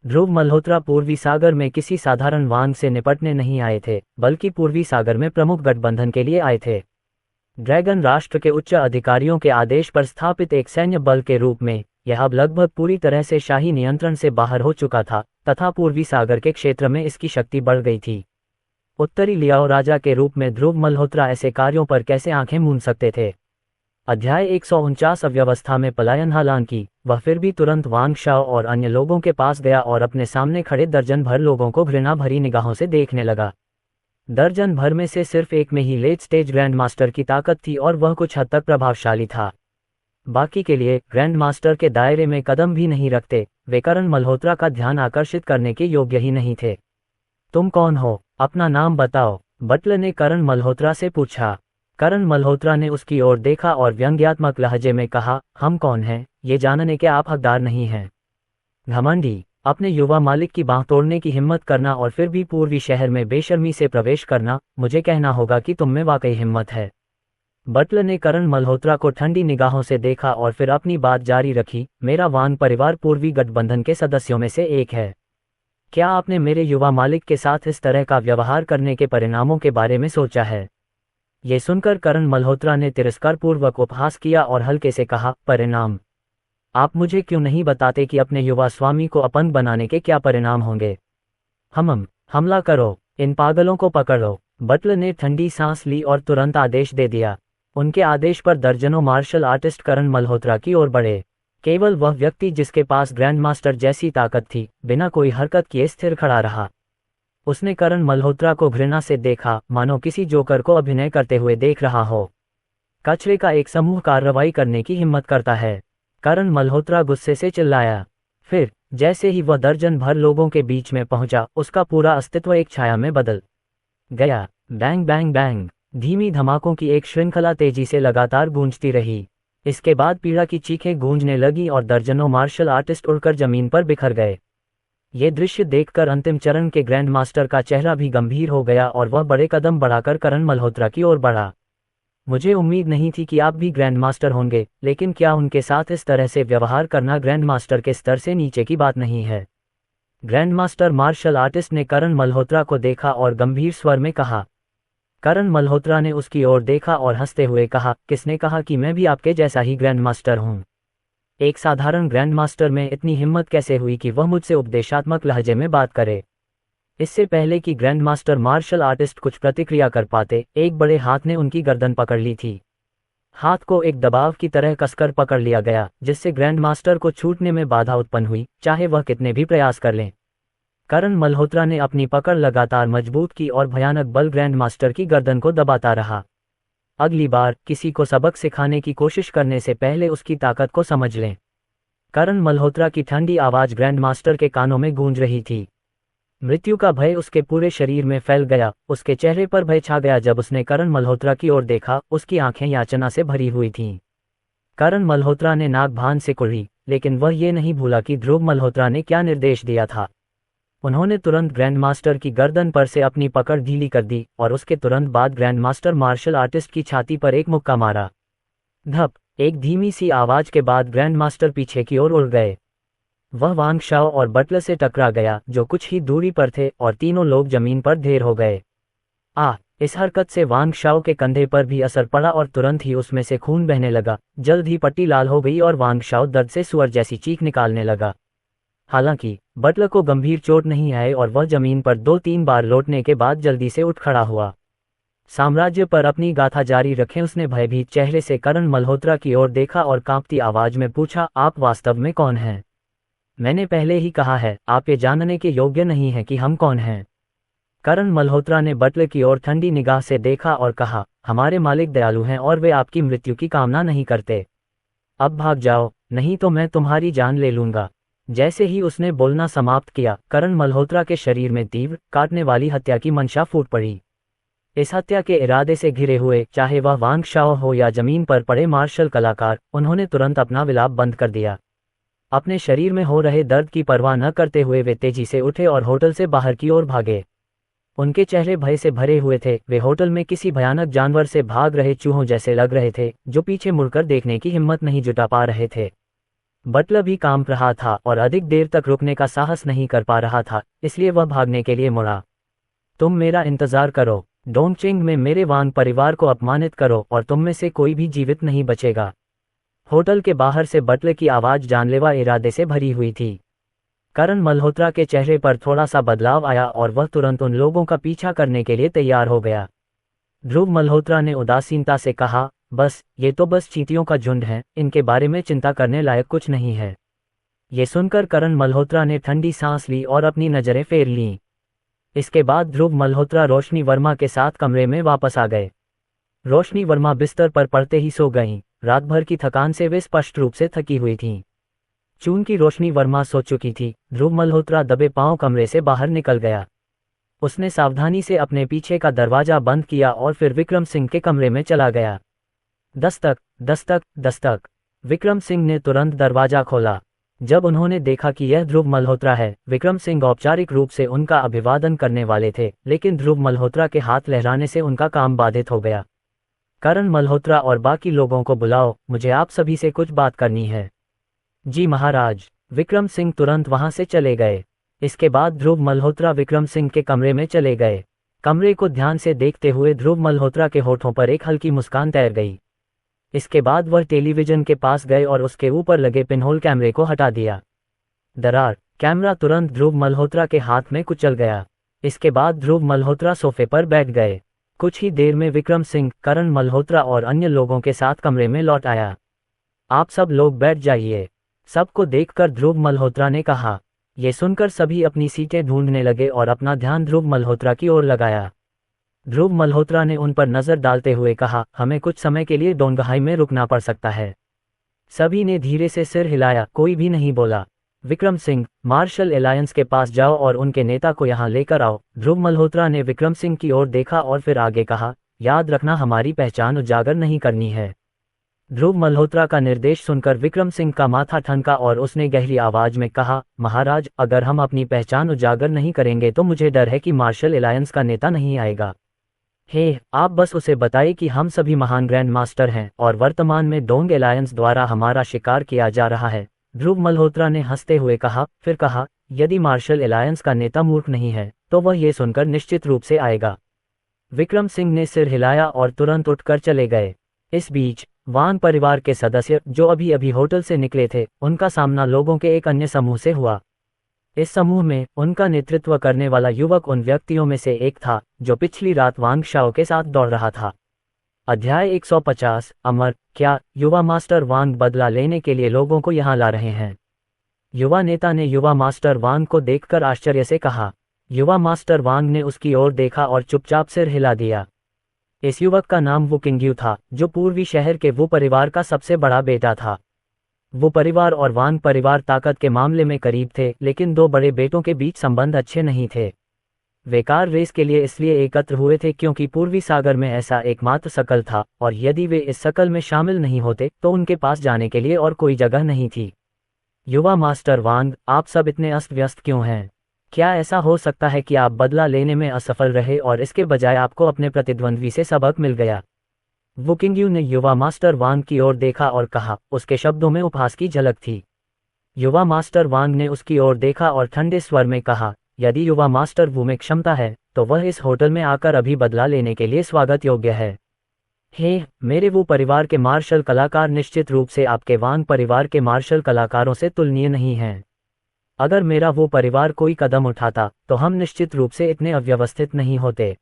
ध्रुव मल्होत्रा पूर्वी सागर में किसी साधारण वांग से निपटने नहीं आए थे, बल्कि पूर्वी सागर में प्रमुख गठबंधन के लिए आए थे। ड्रैगन राष्ट्र के उच्च अधिकारियों के आदेश पर स्थापित एक सैन्य बल के रूप में यह अब लगभग पूरी तरह से शाही नियंत्रण से बाहर हो चुका था तथा पूर्वी सागर के क्षेत्र में इसकी शक्ति बढ़ गई थी। उत्तरी लियाओ राजा के रूप में ध्रुव मल्होत्रा ऐसे कार्यों पर कैसे आंखें मूंद सकते थे। अध्याय 149 अव्यवस्था में पलायन। हालांकि वह फिर भी तुरंत वांग शाओ और अन्य लोगों के पास गया और अपने सामने खड़े दर्जन भर लोगों को घृणा भरी निगाहों से देखने लगा। दर्जन भर में से सिर्फ एक में ही लेट स्टेज ग्रैंड मास्टर की ताकत थी और वह कुछ हद तक प्रभावशाली था। बाकी के लिए ग्रैंड मास्टर के दायरे में कदम भी नहीं रखते, वे करण मल्होत्रा का ध्यान आकर्षित करने के योग्य ही नहीं थे। तुम कौन हो, अपना नाम बताओ, बटलर ने करण मल्होत्रा से पूछा। करण मल्होत्रा ने उसकी ओर देखा और व्यंग्यात्मक लहजे में कहा, हम कौन हैं, ये जानने के आप हकदार नहीं हैं। घमंडी, अपने युवा मालिक की बांह तोड़ने की हिम्मत करना और फिर भी पूर्वी शहर में बेशर्मी से प्रवेश करना, मुझे कहना होगा कि तुम में वाकई हिम्मत है। बटलर ने करण मल्होत्रा को ठंडी निगाहों से देखा और फिर अपनी बात जारी रखी, मेरा वांग परिवार पूर्वी गठबंधन के सदस्यों में से एक है। क्या आपने मेरे युवा मालिक के साथ इस तरह का व्यवहार करने के परिणामों के बारे में सोचा है? ये सुनकर करण मल्होत्रा ने तिरस्कारपूर्वक उपहास किया और हल्के से कहा, परिणाम? आप मुझे क्यों नहीं बताते कि अपने युवा स्वामी को अपंग बनाने के क्या परिणाम होंगे? हमला करो, इन पागलों को पकड़ो। बटलर ने ठंडी सांस ली और तुरंत आदेश दे दिया। उनके आदेश पर दर्जनों मार्शल आर्टिस्ट करण मल्होत्रा की ओर बढ़े। केवल वह व्यक्ति जिसके पास ग्रैंड मास्टर जैसी ताकत थी, बिना कोई हरकत किए स्थिर खड़ा रहा। उसने करण मल्होत्रा को घृणा से देखा, मानो किसी जोकर को अभिनय करते हुए देख रहा हो। कचरे का एक समूह कार्रवाई करने की हिम्मत करता है, करण मल्होत्रा गुस्से से चिल्लाया। फिर जैसे ही वह दर्जन भर लोगों के बीच में पहुंचा, उसका पूरा अस्तित्व एक छाया में बदल गया। बैंग बैंग बैंग, धीमी धमाकों की एक श्रृंखला तेजी से लगातार गूंजती रही। इसके बाद पीड़ा की चीखें गूंजने लगी और दर्जनों मार्शल आर्टिस्ट उड़कर जमीन पर बिखर गए। ये दृश्य देखकर अंतिम चरण के ग्रैंड मास्टर का चेहरा भी गंभीर हो गया और वह बड़े कदम बढ़ाकर करण मल्होत्रा की ओर बढ़ा। मुझे उम्मीद नहीं थी कि आप भी ग्रैंड मास्टर होंगे, लेकिन क्या उनके साथ इस तरह से व्यवहार करना ग्रैंड मास्टर के स्तर से नीचे की बात नहीं है? ग्रैंड मास्टर मार्शल आर्टिस्ट ने करण मल्होत्रा को देखा और गंभीर स्वर में कहा। करण मल्होत्रा ने उसकी ओर देखा और हंसते हुए कहा, किसने कहा कि मैं भी आपके जैसा ही ग्रैंड मास्टर हूं? एक साधारण ग्रैंड मास्टर में इतनी हिम्मत कैसे हुई कि वह मुझसे उपदेशात्मक लहजे में बात करे? इससे पहले कि ग्रैंड मास्टर मार्शल आर्टिस्ट कुछ प्रतिक्रिया कर पाते, एक बड़े हाथ ने उनकी गर्दन पकड़ ली थी। हाथ को एक दबाव की तरह कसकर पकड़ लिया गया, जिससे ग्रैंड मास्टर को छूटने में बाधा उत्पन्न हुई, चाहे वह कितने भी प्रयास कर लें। करण मल्होत्रा ने अपनी पकड़ लगातार मजबूत की और भयानक बल ग्रैंड मास्टर की गर्दन को दबाता रहा। अगली बार किसी को सबक सिखाने की कोशिश करने से पहले उसकी ताकत को समझ लें। करण मल्होत्रा की ठंडी आवाज ग्रैंड मास्टर के कानों में गूंज रही थी। मृत्यु का भय उसके पूरे शरीर में फैल गया, उसके चेहरे पर भय छा गया जब उसने करण मल्होत्रा की ओर देखा, उसकी आंखें याचना से भरी हुई थीं। करण मल्होत्रा ने नाक भान से कुढ़ी, लेकिन वह ये नहीं भूला कि ध्रुव मल्होत्रा ने क्या निर्देश दिया था। उन्होंने तुरंत ग्रैंड मास्टर की गर्दन पर से अपनी पकड़ ढीली कर दी और उसके तुरंत बाद ग्रैंड मास्टर मार्शल आर्टिस्ट की छाती पर एक मुक्का मारा। धप, एक धीमी सी आवाज के बाद ग्रैंड मास्टर पीछे की ओर उड़ गए। वह वांग शाओ और बटलर से टकरा गया, जो कुछ ही दूरी पर थे, और तीनों लोग जमीन पर ढेर हो गए। इस हरकत से वांग शाओ के कंधे पर भी असर पड़ा और तुरंत ही उसमें से खून बहने लगा। जल्द ही पट्टी लाल हो गई और वांग शाओ दर्द से सुअर जैसी चीख निकालने लगा। हालांकि बटलर को गंभीर चोट नहीं आई और वह जमीन पर 2-3 बार लौटने के बाद जल्दी से उठ खड़ा हुआ। साम्राज्य पर अपनी गाथा जारी रखें, उसने भयभीत चेहरे से करण मल्होत्रा की ओर देखा और कांपती आवाज में पूछा, आप वास्तव में कौन हैं? मैंने पहले ही कहा है, आप ये जानने के योग्य नहीं हैं कि हम कौन हैं। करण मल्होत्रा ने बटलर की ओर ठंडी निगाह से देखा और कहा, हमारे मालिक दयालु हैं और वे आपकी मृत्यु की कामना नहीं करते। अब भाग जाओ, नहीं तो मैं तुम्हारी जान ले लूंगा। जैसे ही उसने बोलना समाप्त किया, करण मल्होत्रा के शरीर में तीव्र, काटने वाली हत्या की मंशा फूट पड़ी। इस हत्या के इरादे से घिरे हुए, चाहे वह वांग शाओ हो या जमीन पर पड़े मार्शल कलाकार, उन्होंने तुरंत अपना विलाप बंद कर दिया। अपने शरीर में हो रहे दर्द की परवाह न करते हुए वे तेजी से उठे और होटल से बाहर की ओर भागे। उनके चेहरे भय से भरे हुए थे। वे होटल में किसी भयानक जानवर से भाग रहे चूहों जैसे लग रहे थे, जो पीछे मुड़कर देखने की हिम्मत नहीं जुटा पा रहे थे। बटलर भी कांप रहा था और अधिक देर तक रुकने का साहस नहीं कर पा रहा था, इसलिए वह भागने के लिए मुड़ा। तुम मेरा इंतजार करो, डोंगचिंग में मेरे वांग परिवार को अपमानित करो और तुम में से कोई भी जीवित नहीं बचेगा। होटल के बाहर से बटलर की आवाज जानलेवा इरादे से भरी हुई थी। करण मल्होत्रा के चेहरे पर थोड़ा सा बदलाव आया और वह तुरंत उन लोगों का पीछा करने के लिए तैयार हो गया। ध्रुव मल्होत्रा ने उदासीनता से कहा, बस, ये तो बस चींटियों का झुंड है, इनके बारे में चिंता करने लायक कुछ नहीं है। ये सुनकर करण मल्होत्रा ने ठंडी सांस ली और अपनी नजरें फेर लीं। इसके बाद ध्रुव मल्होत्रा रोशनी वर्मा के साथ कमरे में वापस आ गए। रोशनी वर्मा बिस्तर पर पड़ते ही सो गईं। रात भर की थकान से वे स्पष्ट रूप से थकी हुई थीं। चून की रोशनी वर्मा सो चुकी थी, ध्रुव मल्होत्रा दबे पांव कमरे से बाहर निकल गया। उसने सावधानी से अपने पीछे का दरवाजा बंद किया और फिर विक्रम सिंह के कमरे में चला गया। दस्तक, दस्तक, दस्तक। विक्रम सिंह ने तुरंत दरवाजा खोला। जब उन्होंने देखा कि यह ध्रुव मल्होत्रा है, विक्रम सिंह औपचारिक रूप से उनका अभिवादन करने वाले थे, लेकिन ध्रुव मल्होत्रा के हाथ लहराने से उनका काम बाधित हो गया। करण मल्होत्रा और बाकी लोगों को बुलाओ, मुझे आप सभी से कुछ बात करनी है। जी महाराज। विक्रम सिंह तुरंत वहां से चले गए। इसके बाद ध्रुव मल्होत्रा विक्रम सिंह के कमरे में चले गए। कमरे को ध्यान से देखते हुए ध्रुव मल्होत्रा के होठों पर एक हल्की मुस्कान तैर गई। इसके बाद वह टेलीविजन के पास गए और उसके ऊपर लगे पिनहोल कैमरे को हटा दिया। दरार। कैमरा तुरंत ध्रुव मल्होत्रा के हाथ में कुचल गया। इसके बाद ध्रुव मल्होत्रा सोफे पर बैठ गए। कुछ ही देर में विक्रम सिंह, करण मल्होत्रा और अन्य लोगों के साथ कमरे में लौट आया। आप सब लोग बैठ जाइए, सबको देखकर ध्रुव मल्होत्रा ने कहा। ये सुनकर सभी अपनी सीटें ढूंढने लगे और अपना ध्यान ध्रुव मल्होत्रा की ओर लगाया। ध्रुव मल्होत्रा ने उन पर नजर डालते हुए कहा, हमें कुछ समय के लिए डोंगहाई में रुकना पड़ सकता है। सभी ने धीरे से सिर हिलाया, कोई भी नहीं बोला। विक्रम सिंह, मार्शल एलायंस के पास जाओ और उनके नेता को यहाँ लेकर आओ। ध्रुव मल्होत्रा ने विक्रम सिंह की ओर देखा और फिर आगे कहा, याद रखना हमारी पहचान उजागर नहीं करनी है। ध्रुव मल्होत्रा का निर्देश सुनकर विक्रम सिंह का माथा ठनका और उसने गहरी आवाज में कहा, महाराज, अगर हम अपनी पहचान उजागर नहीं करेंगे तो मुझे डर है कि मार्शल एलायंस का नेता नहीं आएगा। आप बस उसे बताइए कि हम सभी महान ग्रैंड मास्टर हैं और वर्तमान में डोंग एलायंस द्वारा हमारा शिकार किया जा रहा है। ध्रुव मल्होत्रा ने हंसते हुए कहा, फिर कहा, यदि मार्शल एलायंस का नेता मूर्ख नहीं है तो वह ये सुनकर निश्चित रूप से आएगा। विक्रम सिंह ने सिर हिलाया और तुरंत उठकर चले गए। इस बीच वांग परिवार के सदस्य, जो अभी अभी होटल से निकले थे, उनका सामना लोगों के एक अन्य समूह से हुआ। इस समूह में उनका नेतृत्व करने वाला युवक उन व्यक्तियों में से एक था जो पिछली रात वांग शाओ के साथ दौड़ रहा था। अध्याय 150। अमर, क्या युवा मास्टर वांग बदला लेने के लिए लोगों को यहाँ ला रहे हैं? युवा नेता ने युवा मास्टर वांग को देखकर आश्चर्य से कहा। युवा मास्टर वांग ने उसकी ओर देखा और चुपचाप सिर हिला दिया। इस युवक का नाम वू किंग्यू था, जो पूर्वी शहर के वू परिवार का सबसे बड़ा बेटा था। वो परिवार और वांग परिवार ताकत के मामले में करीब थे, लेकिन दो बड़े बेटों के बीच संबंध अच्छे नहीं थे। वे कार रेस के लिए इसलिए एकत्र हुए थे क्योंकि पूर्वी सागर में ऐसा एकमात्र सकल था, और यदि वे इस सकल में शामिल नहीं होते तो उनके पास जाने के लिए और कोई जगह नहीं थी। युवा मास्टर वांग, आप सब इतने अस्त व्यस्त क्यों हैं? क्या ऐसा हो सकता है कि आप बदला लेने में असफल रहे और इसके बजाय आपको अपने प्रतिद्वंद्वी से सबक मिल गया? वू किंग्यू ने युवा मास्टर वांग की ओर देखा और कहा, उसके शब्दों में उपहास की झलक थी। युवा मास्टर वांग ने उसकी ओर देखा और ठंडे स्वर में कहा, यदि युवा मास्टर वू में क्षमता है तो वह इस होटल में आकर अभी बदला लेने के लिए स्वागत योग्य है। मेरे वो परिवार के मार्शल कलाकार निश्चित रूप से आपके वांग परिवार के मार्शल कलाकारों से तुलनीय नहीं हैं। अगर मेरा वो परिवार कोई कदम उठाता तो हम निश्चित रूप से इतने अव्यवस्थित नहीं होते।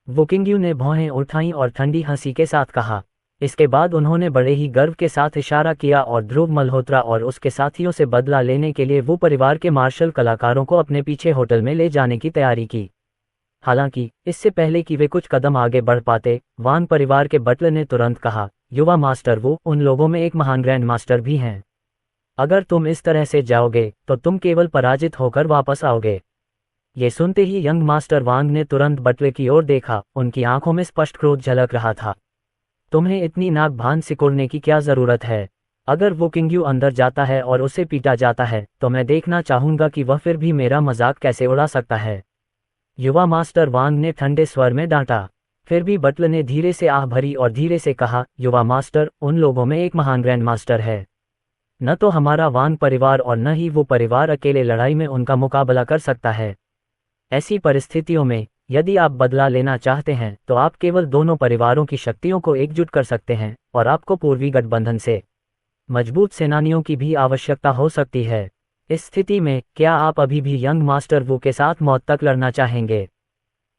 वू किंग्यू ने भौहें उठाईं और ठंडी हंसी के साथ कहा। इसके बाद उन्होंने बड़े ही गर्व के साथ इशारा किया और ध्रुव मल्होत्रा और उसके साथियों से बदला लेने के लिए वो परिवार के मार्शल कलाकारों को अपने पीछे होटल में ले जाने की तैयारी की। हालांकि इससे पहले कि वे कुछ कदम आगे बढ़ पाते, वांग परिवार के बटलर ने तुरंत कहा, युवा मास्टर वो उन लोगों में एक महान ग्रैंड मास्टर भी हैं। अगर तुम इस तरह से जाओगे तो तुम केवल पराजित होकर वापस आओगे। ये सुनते ही यंग मास्टर वांग ने तुरंत बटले की ओर देखा, उनकी आंखों में स्पष्ट क्रोध झलक रहा था। तुम्हें इतनी नाक भान सिकोड़ने की क्या जरूरत है? अगर वो किंग्यू अंदर जाता है और उसे पीटा जाता है तो मैं देखना चाहूंगा कि वह फिर भी मेरा मजाक कैसे उड़ा सकता है। युवा मास्टर वांग ने ठंडे स्वर में डांटा। फिर भी बटलर ने धीरे से आह भरी और धीरे से कहा, युवा मास्टर, उन लोगों में एक महान ग्रैंड मास्टर है। न तो हमारा वांग परिवार और न ही वो परिवार अकेले लड़ाई में उनका मुकाबला कर सकता है। ऐसी परिस्थितियों में यदि आप बदला लेना चाहते हैं तो आप केवल दोनों परिवारों की शक्तियों को एकजुट कर सकते हैं, और आपको पूर्वी गठबंधन से मजबूत सेनानियों की भी आवश्यकता हो सकती है। इस स्थिति में क्या आप अभी भी यंग मास्टर वू के साथ मौत तक लड़ना चाहेंगे?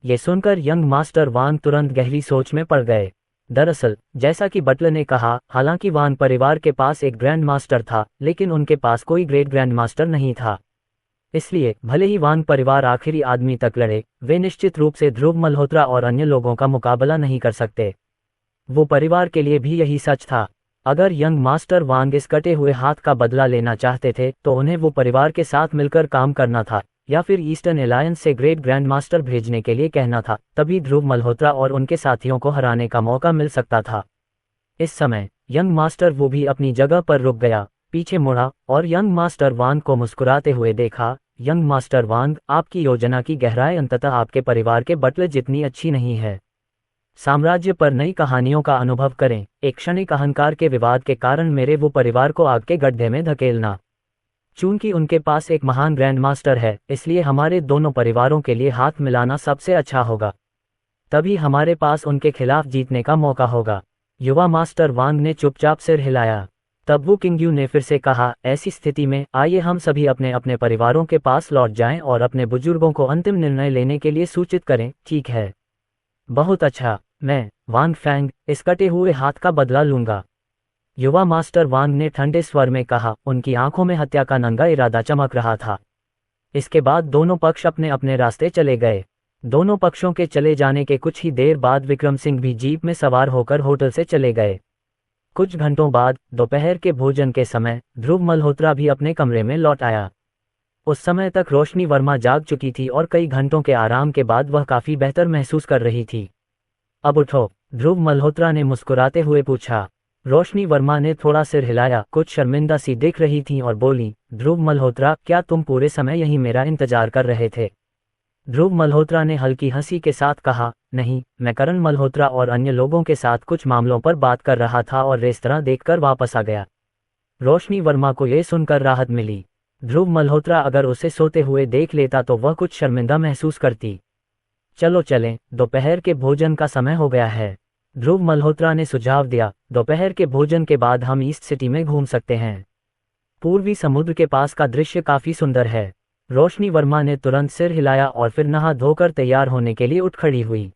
ये सुनकर यंग मास्टर वांग तुरंत गहरी सोच में पड़ गए। दरअसल जैसा कि बटलर ने कहा, हालांकि वांग परिवार के पास एक ग्रैंड मास्टर था, लेकिन उनके पास कोई ग्रेट ग्रैंड मास्टर नहीं था। इसलिए भले ही वांग परिवार आखिरी आदमी तक लड़े, वे निश्चित रूप से ध्रुव मल्होत्रा और अन्य लोगों का मुकाबला नहीं कर सकते। वो परिवार के लिए भी यही सच था। अगर यंग मास्टर वांग इस कटे हुए हाथ का बदला लेना चाहते थे तो उन्हें वो परिवार के साथ मिलकर काम करना था, या फिर ईस्टर्न एलायंस से ग्रेट ग्रैंड मास्टर भेजने के लिए कहना था। तभी ध्रुव मल्होत्रा और उनके साथियों को हराने का मौका मिल सकता था। इस समय यंग मास्टर वो भी अपनी जगह पर रुक गया, पीछे मुड़ा और यंग मास्टर वांग को मुस्कुराते हुए देखा। यंग मास्टर वांग, आपकी योजना की गहराई अंततः आपके परिवार के बटले जितनी अच्छी नहीं है। साम्राज्य पर नई कहानियों का अनुभव करें। एक क्षणिक अहंकार के विवाद के कारण मेरे वो परिवार को आग के गड्ढे में धकेलना। चूंकि उनके पास एक महान ग्रैंड मास्टर है, इसलिए हमारे दोनों परिवारों के लिए हाथ मिलाना सबसे अच्छा होगा। तभी हमारे पास उनके खिलाफ जीतने का मौका होगा। युवा मास्टर वांग ने चुपचाप सिर हिलाया। तब वो किंग्यू ने फिर से कहा, ऐसी स्थिति में आइए हम सभी अपने अपने परिवारों के पास लौट जाएं और अपने बुजुर्गों को अंतिम निर्णय लेने के लिए सूचित करें। ठीक है, बहुत अच्छा, मैं वांग फैंग इस कटे हुए हाथ का बदला लूंगा। युवा मास्टर वांग ने ठंडे स्वर में कहा, उनकी आंखों में हत्या का नंगा इरादा चमक रहा था। इसके बाद दोनों पक्ष अपने अपने रास्ते चले गए। दोनों पक्षों के चले जाने के कुछ ही देर बाद विक्रम सिंह भी जीप में सवार होकर होटल से चले गए। कुछ घंटों बाद दोपहर के भोजन के समय ध्रुव मल्होत्रा भी अपने कमरे में लौट आया। उस समय तक रोशनी वर्मा जाग चुकी थी और कई घंटों के आराम के बाद वह काफी बेहतर महसूस कर रही थी। अब उठो, ध्रुव मल्होत्रा ने मुस्कुराते हुए पूछा। रोशनी वर्मा ने थोड़ा सिर हिलाया, कुछ शर्मिंदा सी दिख रही थी और बोली, ध्रुव मल्होत्रा, क्या तुम पूरे समय यहीं मेरा इंतजार कर रहे थे? ध्रुव मल्होत्रा ने हल्की हंसी के साथ कहा, नहीं, मैं करण मल्होत्रा और अन्य लोगों के साथ कुछ मामलों पर बात कर रहा था और रेस्तरां देखकर वापस आ गया। रोशनी वर्मा को यह सुनकर राहत मिली। ध्रुव मल्होत्रा अगर उसे सोते हुए देख लेता तो वह कुछ शर्मिंदा महसूस करती। चलो चलें, दोपहर के भोजन का समय हो गया है, ध्रुव मल्होत्रा ने सुझाव दिया। दोपहर के भोजन के बाद हम ईस्ट सिटी में घूम सकते हैं। पूर्वी समुद्र के पास का दृश्य काफी सुंदर है। रोशनी वर्मा ने तुरंत सिर हिलाया और फिर नहा धोकर तैयार होने के लिए उठ खड़ी हुई।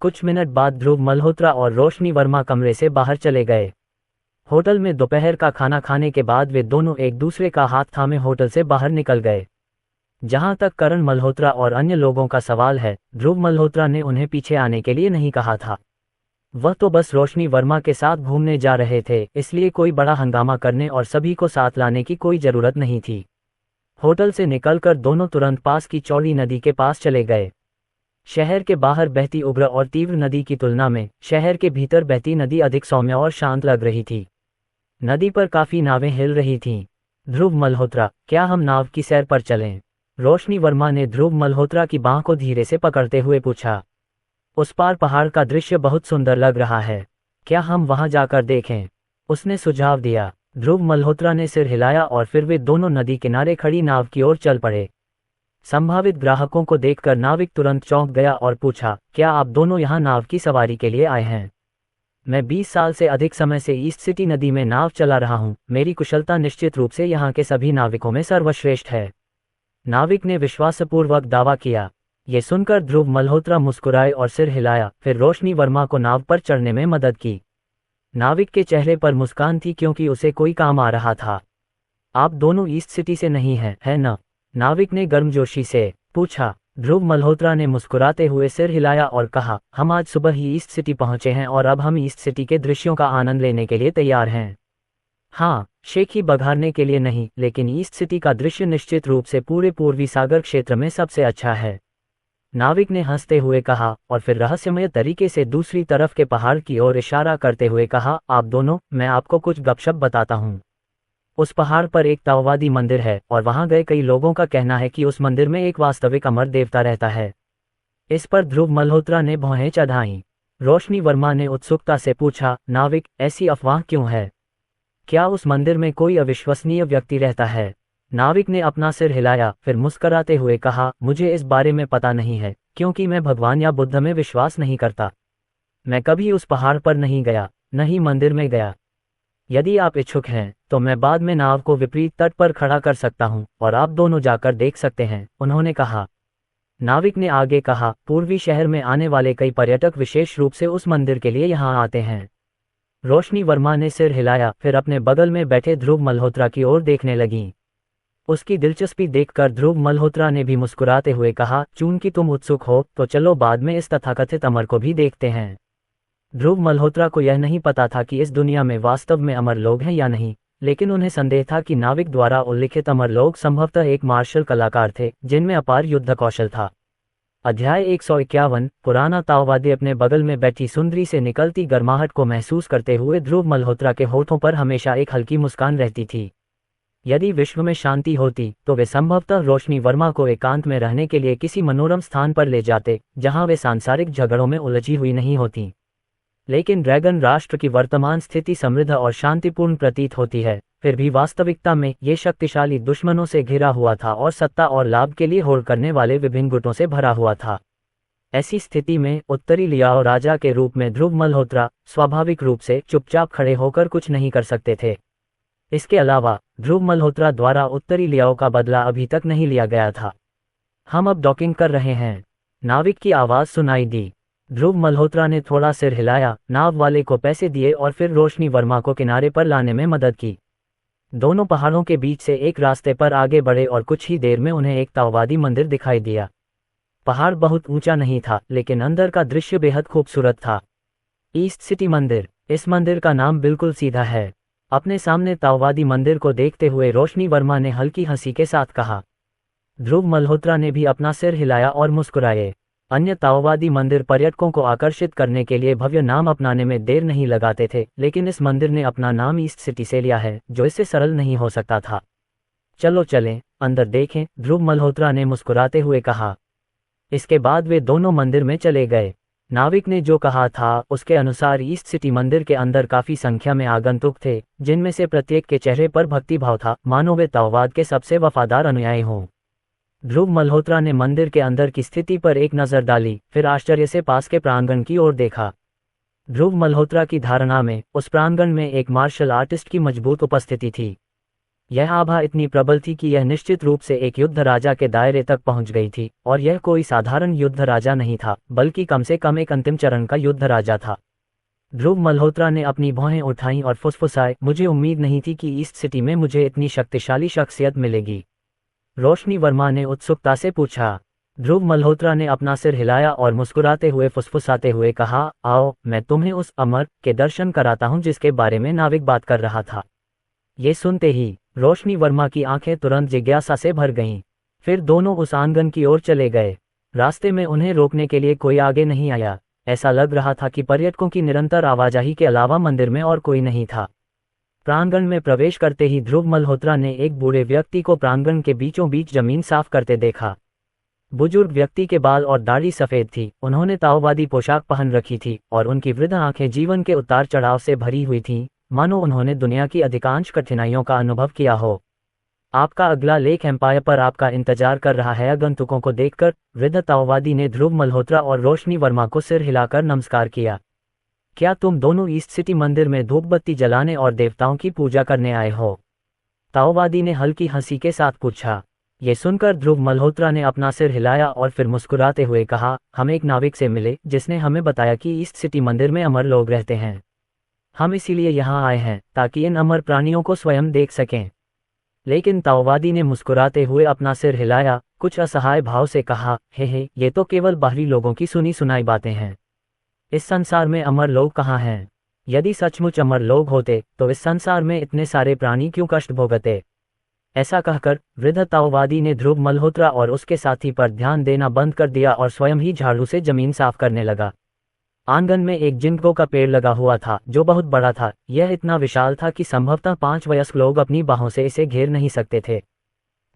कुछ मिनट बाद ध्रुव मल्होत्रा और रोशनी वर्मा कमरे से बाहर चले गए। होटल में दोपहर का खाना खाने के बाद वे दोनों एक दूसरे का हाथ थामे होटल से बाहर निकल गए। जहां तक करण मल्होत्रा और अन्य लोगों का सवाल है, ध्रुव मल्होत्रा ने उन्हें पीछे आने के लिए नहीं कहा था। वह तो बस रोशनी वर्मा के साथ घूमने जा रहे थे, इसलिए कोई बड़ा हंगामा करने और सभी को साथ लाने की कोई जरूरत नहीं थी। होटल से निकलकर दोनों तुरंत पास की चौड़ी नदी के पास चले गए। शहर के बाहर बहती उग्र और तीव्र नदी की तुलना में शहर के भीतर बहती नदी अधिक सौम्य और शांत लग रही थी। नदी पर काफी नावें हिल रही थीं। ध्रुव मल्होत्रा, क्या हम नाव की सैर पर चलें? रोशनी वर्मा ने ध्रुव मल्होत्रा की बांह को धीरे से पकड़ते हुए पूछा। उस पार पहाड़ का दृश्य बहुत सुंदर लग रहा है, क्या हम वहां जाकर देखें? उसने सुझाव दिया। ध्रुव मल्होत्रा ने सिर हिलाया और फिर वे दोनों नदी किनारे खड़ी नाव की ओर चल पड़े। संभावित ग्राहकों को देखकर नाविक तुरंत चौंक गया और पूछा, क्या आप दोनों यहाँ नाव की सवारी के लिए आए हैं? मैं 20 साल से अधिक समय से ईस्ट सिटी नदी में नाव चला रहा हूँ। मेरी कुशलता निश्चित रूप से यहाँ के सभी नाविकों में सर्वश्रेष्ठ है, नाविक ने विश्वासपूर्वक दावा किया। ये सुनकर ध्रुव मल्होत्रा मुस्कुराए और सिर हिलाया, फिर रोशनी वर्मा को नाव पर चढ़ने में मदद की। नाविक के चेहरे पर मुस्कान थी क्योंकि उसे कोई काम आ रहा था। आप दोनों ईस्ट सिटी से नहीं हैं, है न? नाविक ने गर्मजोशी से पूछा। ध्रुव मल्होत्रा ने मुस्कुराते हुए सिर हिलाया और कहा, हम आज सुबह ही ईस्ट सिटी पहुंचे हैं और अब हम ईस्ट सिटी के दृश्यों का आनंद लेने के लिए तैयार हैं। हाँ, शेख ही बघारने के लिए नहीं, लेकिन ईस्ट सिटी का दृश्य निश्चित रूप से पूरे पूर्वी सागर क्षेत्र में सबसे अच्छा है, नाविक ने हंसते हुए कहा, और फिर रहस्यमय तरीके से दूसरी तरफ के पहाड़ की ओर इशारा करते हुए कहा, आप दोनों, मैं आपको कुछ गपशप बताता हूँ। उस पहाड़ पर एक ताओवादी मंदिर है, और वहां गए कई लोगों का कहना है कि उस मंदिर में एक वास्तविक अमर देवता रहता है। इस पर ध्रुव मल्होत्रा ने भौहें चढ़ाईं। रोशनी वर्मा ने उत्सुकता से पूछा, नाविक, ऐसी अफवाह क्यों है? क्या उस मंदिर में कोई अविश्वसनीय व्यक्ति रहता है? नाविक ने अपना सिर हिलाया, फिर मुस्कराते हुए कहा, मुझे इस बारे में पता नहीं है, क्योंकि मैं भगवान या बुद्ध में विश्वास नहीं करता। मैं कभी उस पहाड़ पर नहीं गया, न ही मंदिर में गया। यदि आप इच्छुक हैं, तो मैं बाद में नाव को विपरीत तट पर खड़ा कर सकता हूं, और आप दोनों जाकर देख सकते हैं, उन्होंने कहा। नाविक ने आगे कहा, पूर्वी शहर में आने वाले कई पर्यटक विशेष रूप से उस मंदिर के लिए यहाँ आते हैं। रोशनी वर्मा ने सिर हिलाया, फिर अपने बगल में बैठे ध्रुव मल्होत्रा की ओर देखने लगीं। उसकी दिलचस्पी देखकर ध्रुव मल्होत्रा ने भी मुस्कुराते हुए कहा, चूंकि तुम उत्सुक हो, तो चलो बाद में इस तथाकथित अमर को भी देखते हैं। ध्रुव मल्होत्रा को यह नहीं पता था कि इस दुनिया में वास्तव में अमर लोग हैं या नहीं, लेकिन उन्हें संदेह था कि नाविक द्वारा उल्लिखित अमर लोग संभवतः एक मार्शल कलाकार थे, जिनमें अपार युद्ध कौशल था। अध्याय 151। पुराना ताओवादी अपने बगल में बैठी सुंदरी से निकलती गर्माहट को महसूस करते हुए ध्रुव मल्होत्रा के होठों पर हमेशा एक हल्की मुस्कान रहती थी। यदि विश्व में शांति होती, तो वे संभवतः रोशनी वर्मा को एकांत में रहने के लिए किसी मनोरम स्थान पर ले जाते, जहां वे सांसारिक झगड़ों में उलझी हुई नहीं होती। लेकिन ड्रैगन राष्ट्र की वर्तमान स्थिति समृद्ध और शांतिपूर्ण प्रतीत होती है, फिर भी वास्तविकता में ये शक्तिशाली दुश्मनों से घिरा हुआ था और सत्ता और लाभ के लिए होड़ करने वाले विभिन्न गुटों से भरा हुआ था। ऐसी स्थिति में उत्तरी लियाओ राजा के रूप में ध्रुव मल्होत्रा स्वाभाविक रूप से चुपचाप खड़े होकर कुछ नहीं कर सकते थे। इसके अलावा ध्रुव मल्होत्रा द्वारा उत्तरी लियाओ का बदला अभी तक नहीं लिया गया था। हम अब डॉकिंग कर रहे हैं, नाविक की आवाज सुनाई दी। ध्रुव मल्होत्रा ने थोड़ा सिर हिलाया, नाव वाले को पैसे दिए और फिर रोशनी वर्मा को किनारे पर लाने में मदद की। दोनों पहाड़ों के बीच से एक रास्ते पर आगे बढ़े और कुछ ही देर में उन्हें एक ताओवादी मंदिर दिखाई दिया। पहाड़ बहुत ऊंचा नहीं था, लेकिन अंदर का दृश्य बेहद खूबसूरत था। ईस्ट सिटी मंदिर, इस मंदिर का नाम बिल्कुल सीधा है। अपने सामने ताओवादी मंदिर को देखते हुए रोशनी वर्मा ने हल्की हंसी के साथ कहा। ध्रुव मल्होत्रा ने भी अपना सिर हिलाया और मुस्कुराए। अन्य ताओवादी मंदिर पर्यटकों को आकर्षित करने के लिए भव्य नाम अपनाने में देर नहीं लगाते थे, लेकिन इस मंदिर ने अपना नाम ईस्ट सिटी से लिया है, जो इससे सरल नहीं हो सकता था। चलो चलें, अंदर देखें, ध्रुव मल्होत्रा ने मुस्कुराते हुए कहा। इसके बाद वे दोनों मंदिर में चले गए। नाविक ने जो कहा था उसके अनुसार ईस्ट सिटी मंदिर के अंदर काफी संख्या में आगंतुक थे, जिनमें से प्रत्येक के चेहरे पर भक्तिभाव था, मानो वे ताओवाद के सबसे वफादार अनुयायी हों। ध्रुव मल्होत्रा ने मंदिर के अंदर की स्थिति पर एक नज़र डाली, फिर आश्चर्य से पास के प्रांगण की ओर देखा। ध्रुव मल्होत्रा की धारणा में उस प्रांगण में एक मार्शल आर्टिस्ट की मजबूत उपस्थिति थी। यह आभा इतनी प्रबल थी कि यह निश्चित रूप से एक युद्ध राजा के दायरे तक पहुंच गई थी, और यह कोई साधारण युद्ध राजा नहीं था, बल्कि कम से कम एक अंतिम चरण का युद्ध राजा था। ध्रुव मल्होत्रा ने अपनी भौहें उठाईं और फुसफुसाए, मुझे उम्मीद नहीं थी कि ईस्ट सिटी में मुझे इतनी शक्तिशाली शख्सियत मिलेगी। रोशनी वर्मा ने उत्सुकता से पूछा। ध्रुव मल्होत्रा ने अपना सिर हिलाया और मुस्कुराते हुए फुसफुसाते हुए कहा, आओ, मैं तुम्हें उस अमर के दर्शन कराता हूं जिसके बारे में नाविक बात कर रहा था। ये सुनते ही रोशनी वर्मा की आंखें तुरंत जिज्ञासा से भर गईं। फिर दोनों उस आंगन की ओर चले गए। रास्ते में उन्हें रोकने के लिए कोई आगे नहीं आया। ऐसा लग रहा था कि पर्यटकों की निरंतर आवाजाही के अलावा मंदिर में और कोई नहीं था। प्रांगण में प्रवेश करते ही ध्रुव मल्होत्रा ने एक बूढ़े व्यक्ति को प्रांगण के बीचों बीच जमीन साफ करते देखा। बुजुर्ग व्यक्ति के बाल और दाढ़ी सफेद थी, उन्होंने ताओवादी पोशाक पहन रखी थी, और उनकी वृद्ध आंखें जीवन के उतार चढ़ाव से भरी हुई थीं, मानो उन्होंने दुनिया की अधिकांश कठिनाइयों का अनुभव किया हो। आपका अगला लेख एम्पायर पर आपका इंतजार कर रहा है। आगंतुकों को देखकर वृद्ध ताओवादी ने ध्रुव मल्होत्रा और रोशनी वर्मा को सिर हिलाकर नमस्कार किया। क्या तुम दोनों ईस्ट सिटी मंदिर में धूप बत्ती जलाने और देवताओं की पूजा करने आए हो? ताओवादी ने हल्की हंसी के साथ पूछा। ये सुनकर ध्रुव मल्होत्रा ने अपना सिर हिलाया और फिर मुस्कुराते हुए कहा, हम एक नाविक से मिले जिसने हमें बताया कि ईस्ट सिटी मंदिर में अमर लोग रहते हैं। हम इसीलिए यहाँ आए हैं ताकि इन अमर प्राणियों को स्वयं देख सकें। लेकिन ताओवादी ने मुस्कुराते हुए अपना सिर हिलाया, कुछ असहाय भाव से कहा, हे, ये तो केवल बाहरी लोगों की सुनी सुनाई बातें हैं। इस संसार में अमर लोग कहाँ हैं? यदि सचमुच अमर लोग होते तो इस संसार में इतने सारे प्राणी क्यों कष्ट भोगते। ऐसा कहकर वृद्ध ताओवादी ने ध्रुव मल्होत्रा और उसके साथी पर ध्यान देना बंद कर दिया और स्वयं ही झाड़ू से जमीन साफ करने लगा। आंगन में एक जिंदगो का पेड़ लगा हुआ था जो बहुत बड़ा था। यह इतना विशाल था कि संभवतः 5 वयस्क लोग अपनी बाहों से इसे घेर नहीं सकते थे।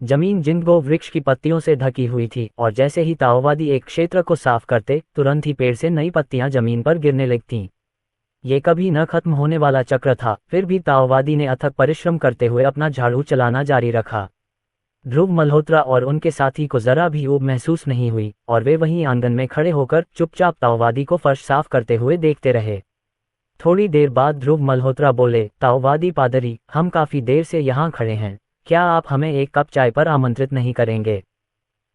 जमीन जिंदगो वृक्ष की पत्तियों से ढकी हुई थी और जैसे ही ताओवादी एक क्षेत्र को साफ करते तुरंत ही पेड़ से नई पत्तियां जमीन पर गिरने लगतीं। ये कभी न खत्म होने वाला चक्र था। फिर भी ताओवादी ने अथक परिश्रम करते हुए अपना झाड़ू चलाना जारी रखा। ध्रुव मल्होत्रा और उनके साथी को जरा भी ऊब महसूस नहीं हुई और वे वहीं आंगन में खड़े होकर चुपचाप ताओवादी को फर्श साफ करते हुए देखते रहे। थोड़ी देर बाद ध्रुव मल्होत्रा बोले, ताओवादी पादरी, हम काफी देर से यहाँ खड़े हैं, क्या आप हमें एक कप चाय पर आमंत्रित नहीं करेंगे।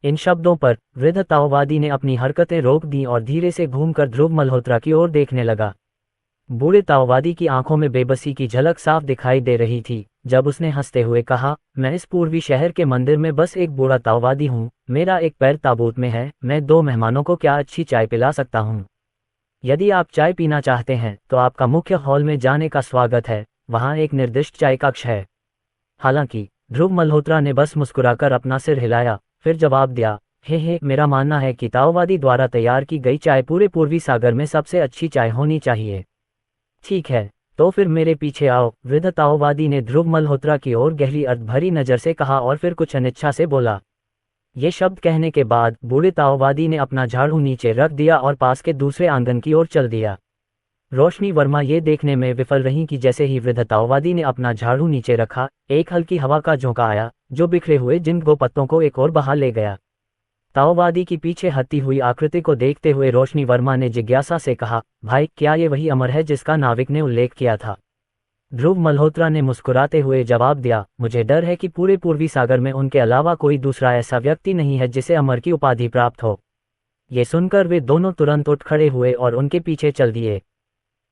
इन शब्दों पर वृद्ध ताओवादी ने अपनी हरकतें रोक दी और धीरे से घूमकर ध्रुव मल्होत्रा की ओर देखने लगा। बूढ़े ताओवादी की आंखों में बेबसी की झलक साफ दिखाई दे रही थी जब उसने हंसते हुए कहा, मैं इस पूर्वी शहर के मंदिर में बस एक बूढ़ा ताओवादी हूँ, मेरा एक पैर ताबूत में है, मैं 2 मेहमानों को क्या अच्छी चाय पिला सकता हूँ। यदि आप चाय पीना चाहते हैं तो आपका मुख्य हॉल में जाने का स्वागत है, वहाँ एक निर्दिष्ट चाय कक्ष है। हालांकि ध्रुव मल्होत्रा ने बस मुस्कुराकर अपना सिर हिलाया, फिर जवाब दिया, हे मेरा मानना है कि ताओवादी द्वारा तैयार की गई चाय पूरे पूर्वी सागर में सबसे अच्छी चाय होनी चाहिए। ठीक है, तो फिर मेरे पीछे आओ, वृद्ध ताओवादी ने ध्रुव मल्होत्रा की ओर गहरी अर्धभरी नजर से कहा और फिर कुछ अनिच्छा से बोला। ये शब्द कहने के बाद बूढ़े ताओवादी ने अपना झाड़ू नीचे रख दिया और पास के दूसरे आंगन की ओर चल दिया। रोशनी वर्मा ये देखने में विफल रही कि जैसे ही वृद्ध ताओवादी ने अपना झाड़ू नीचे रखा, एक हल्की हवा का झोंका आया जो बिखरे हुए जिंदगो पत्तों को एक और बहा ले गया। ताओवादी की पीछे हटती हुई आकृति को देखते हुए रोशनी वर्मा ने जिज्ञासा से कहा, भाई, क्या ये वही अमर है जिसका नाविक ने उल्लेख किया था। ध्रुव मल्होत्रा ने मुस्कुराते हुए जवाब दिया, मुझे डर है कि पूरे पूर्वी सागर में उनके अलावा कोई दूसरा ऐसा व्यक्ति नहीं है जिसे अमर की उपाधि प्राप्त हो। ये सुनकर वे दोनों तुरंत उठ खड़े हुए और उनके पीछे चल दिए।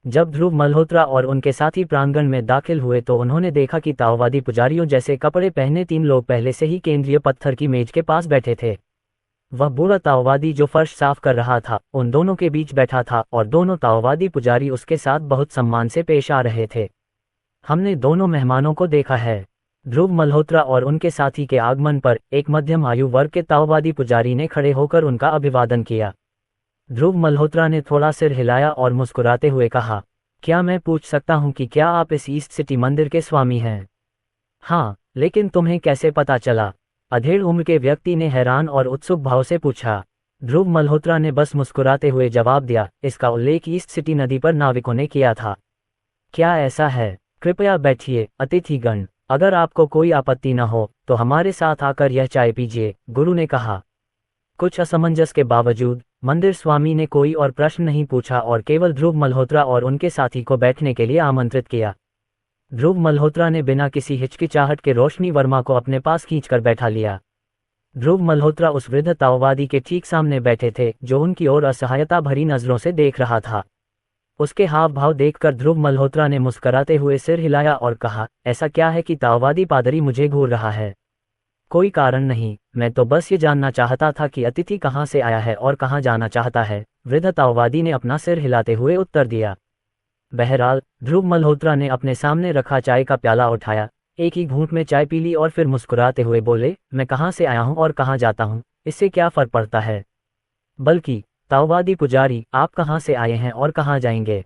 जब ध्रुव मल्होत्रा और उनके साथी प्रांगण में दाखिल हुए तो उन्होंने देखा कि ताओवादी पुजारियों जैसे कपड़े पहने 3 लोग पहले से ही केंद्रीय पत्थर की मेज के पास बैठे थे। वह बूढ़ा ताओवादी जो फर्श साफ कर रहा था उन दोनों के बीच बैठा था और दोनों ताओवादी पुजारी उसके साथ बहुत सम्मान से पेश आ रहे थे। हमने दोनों मेहमानों को देखा है। ध्रुव मल्होत्रा और उनके साथी के आगमन पर एक मध्यम आयु वर्ग के ताओवादी पुजारी ने खड़े होकर उनका अभिवादन किया। ध्रुव मल्होत्रा ने थोड़ा सिर हिलाया और मुस्कुराते हुए कहा, क्या मैं पूछ सकता हूं कि क्या आप इस ईस्ट सिटी मंदिर के स्वामी हैं। हाँ, लेकिन तुम्हें कैसे पता चला, अधेड़ उम्र के व्यक्ति ने हैरान और उत्सुक भाव से पूछा। ध्रुव मल्होत्रा ने बस मुस्कुराते हुए जवाब दिया, इसका उल्लेख ईस्ट सिटी नदी पर नाविकों ने किया था। क्या ऐसा है? कृपया बैठिए अतिथिगण, अगर आपको कोई आपत्ति न हो तो हमारे साथ आकर यह चाय पीजिए, गुरु ने कहा। कुछ असमंजस के बावजूद मंदिर स्वामी ने कोई और प्रश्न नहीं पूछा और केवल ध्रुव मल्होत्रा और उनके साथी को बैठने के लिए आमंत्रित किया। ध्रुव मल्होत्रा ने बिना किसी हिचकिचाहट के रोशनी वर्मा को अपने पास खींचकर बैठा लिया। ध्रुव मल्होत्रा उस वृद्ध ताओवादी के ठीक सामने बैठे थे जो उनकी ओर असहायता भरी नजरों से देख रहा था। उसके हाव भाव देखकर ध्रुव मल्होत्रा ने मुस्कुराते हुए सिर हिलाया और कहा, ऐसा क्या है कि ताओवादी पादरी मुझे घूर रहा है? कोई कारण नहीं, मैं तो बस ये जानना चाहता था कि अतिथि कहाँ से आया है और कहाँ जाना चाहता है, वृद्ध ताओवादी ने अपना सिर हिलाते हुए उत्तर दिया। बहरहाल ध्रुव मल्होत्रा ने अपने सामने रखा चाय का प्याला उठाया, एक ही घूंट में चाय पी ली और फिर मुस्कुराते हुए बोले, मैं कहाँ से आया हूँ और कहाँ जाता हूँ, इससे क्या फर्क पड़ता है? बल्कि ताओवादी पुजारी, आप कहाँ से आए हैं और कहाँ जाएंगे?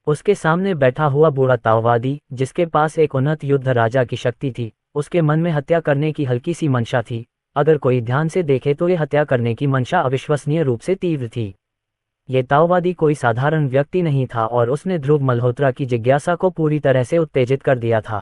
उसके सामने बैठा हुआ बूढ़ा ताओवादी, जिसके पास एक उन्नत युद्ध राजा की शक्ति थी, उसके मन में हत्या करने की हल्की सी मंशा थी। अगर कोई ध्यान से देखे तो ये हत्या करने की मंशा अविश्वसनीय रूप से तीव्र थी। ये ताओवादी कोई साधारण व्यक्ति नहीं था और उसने ध्रुव मल्होत्रा की जिज्ञासा को पूरी तरह से उत्तेजित कर दिया था।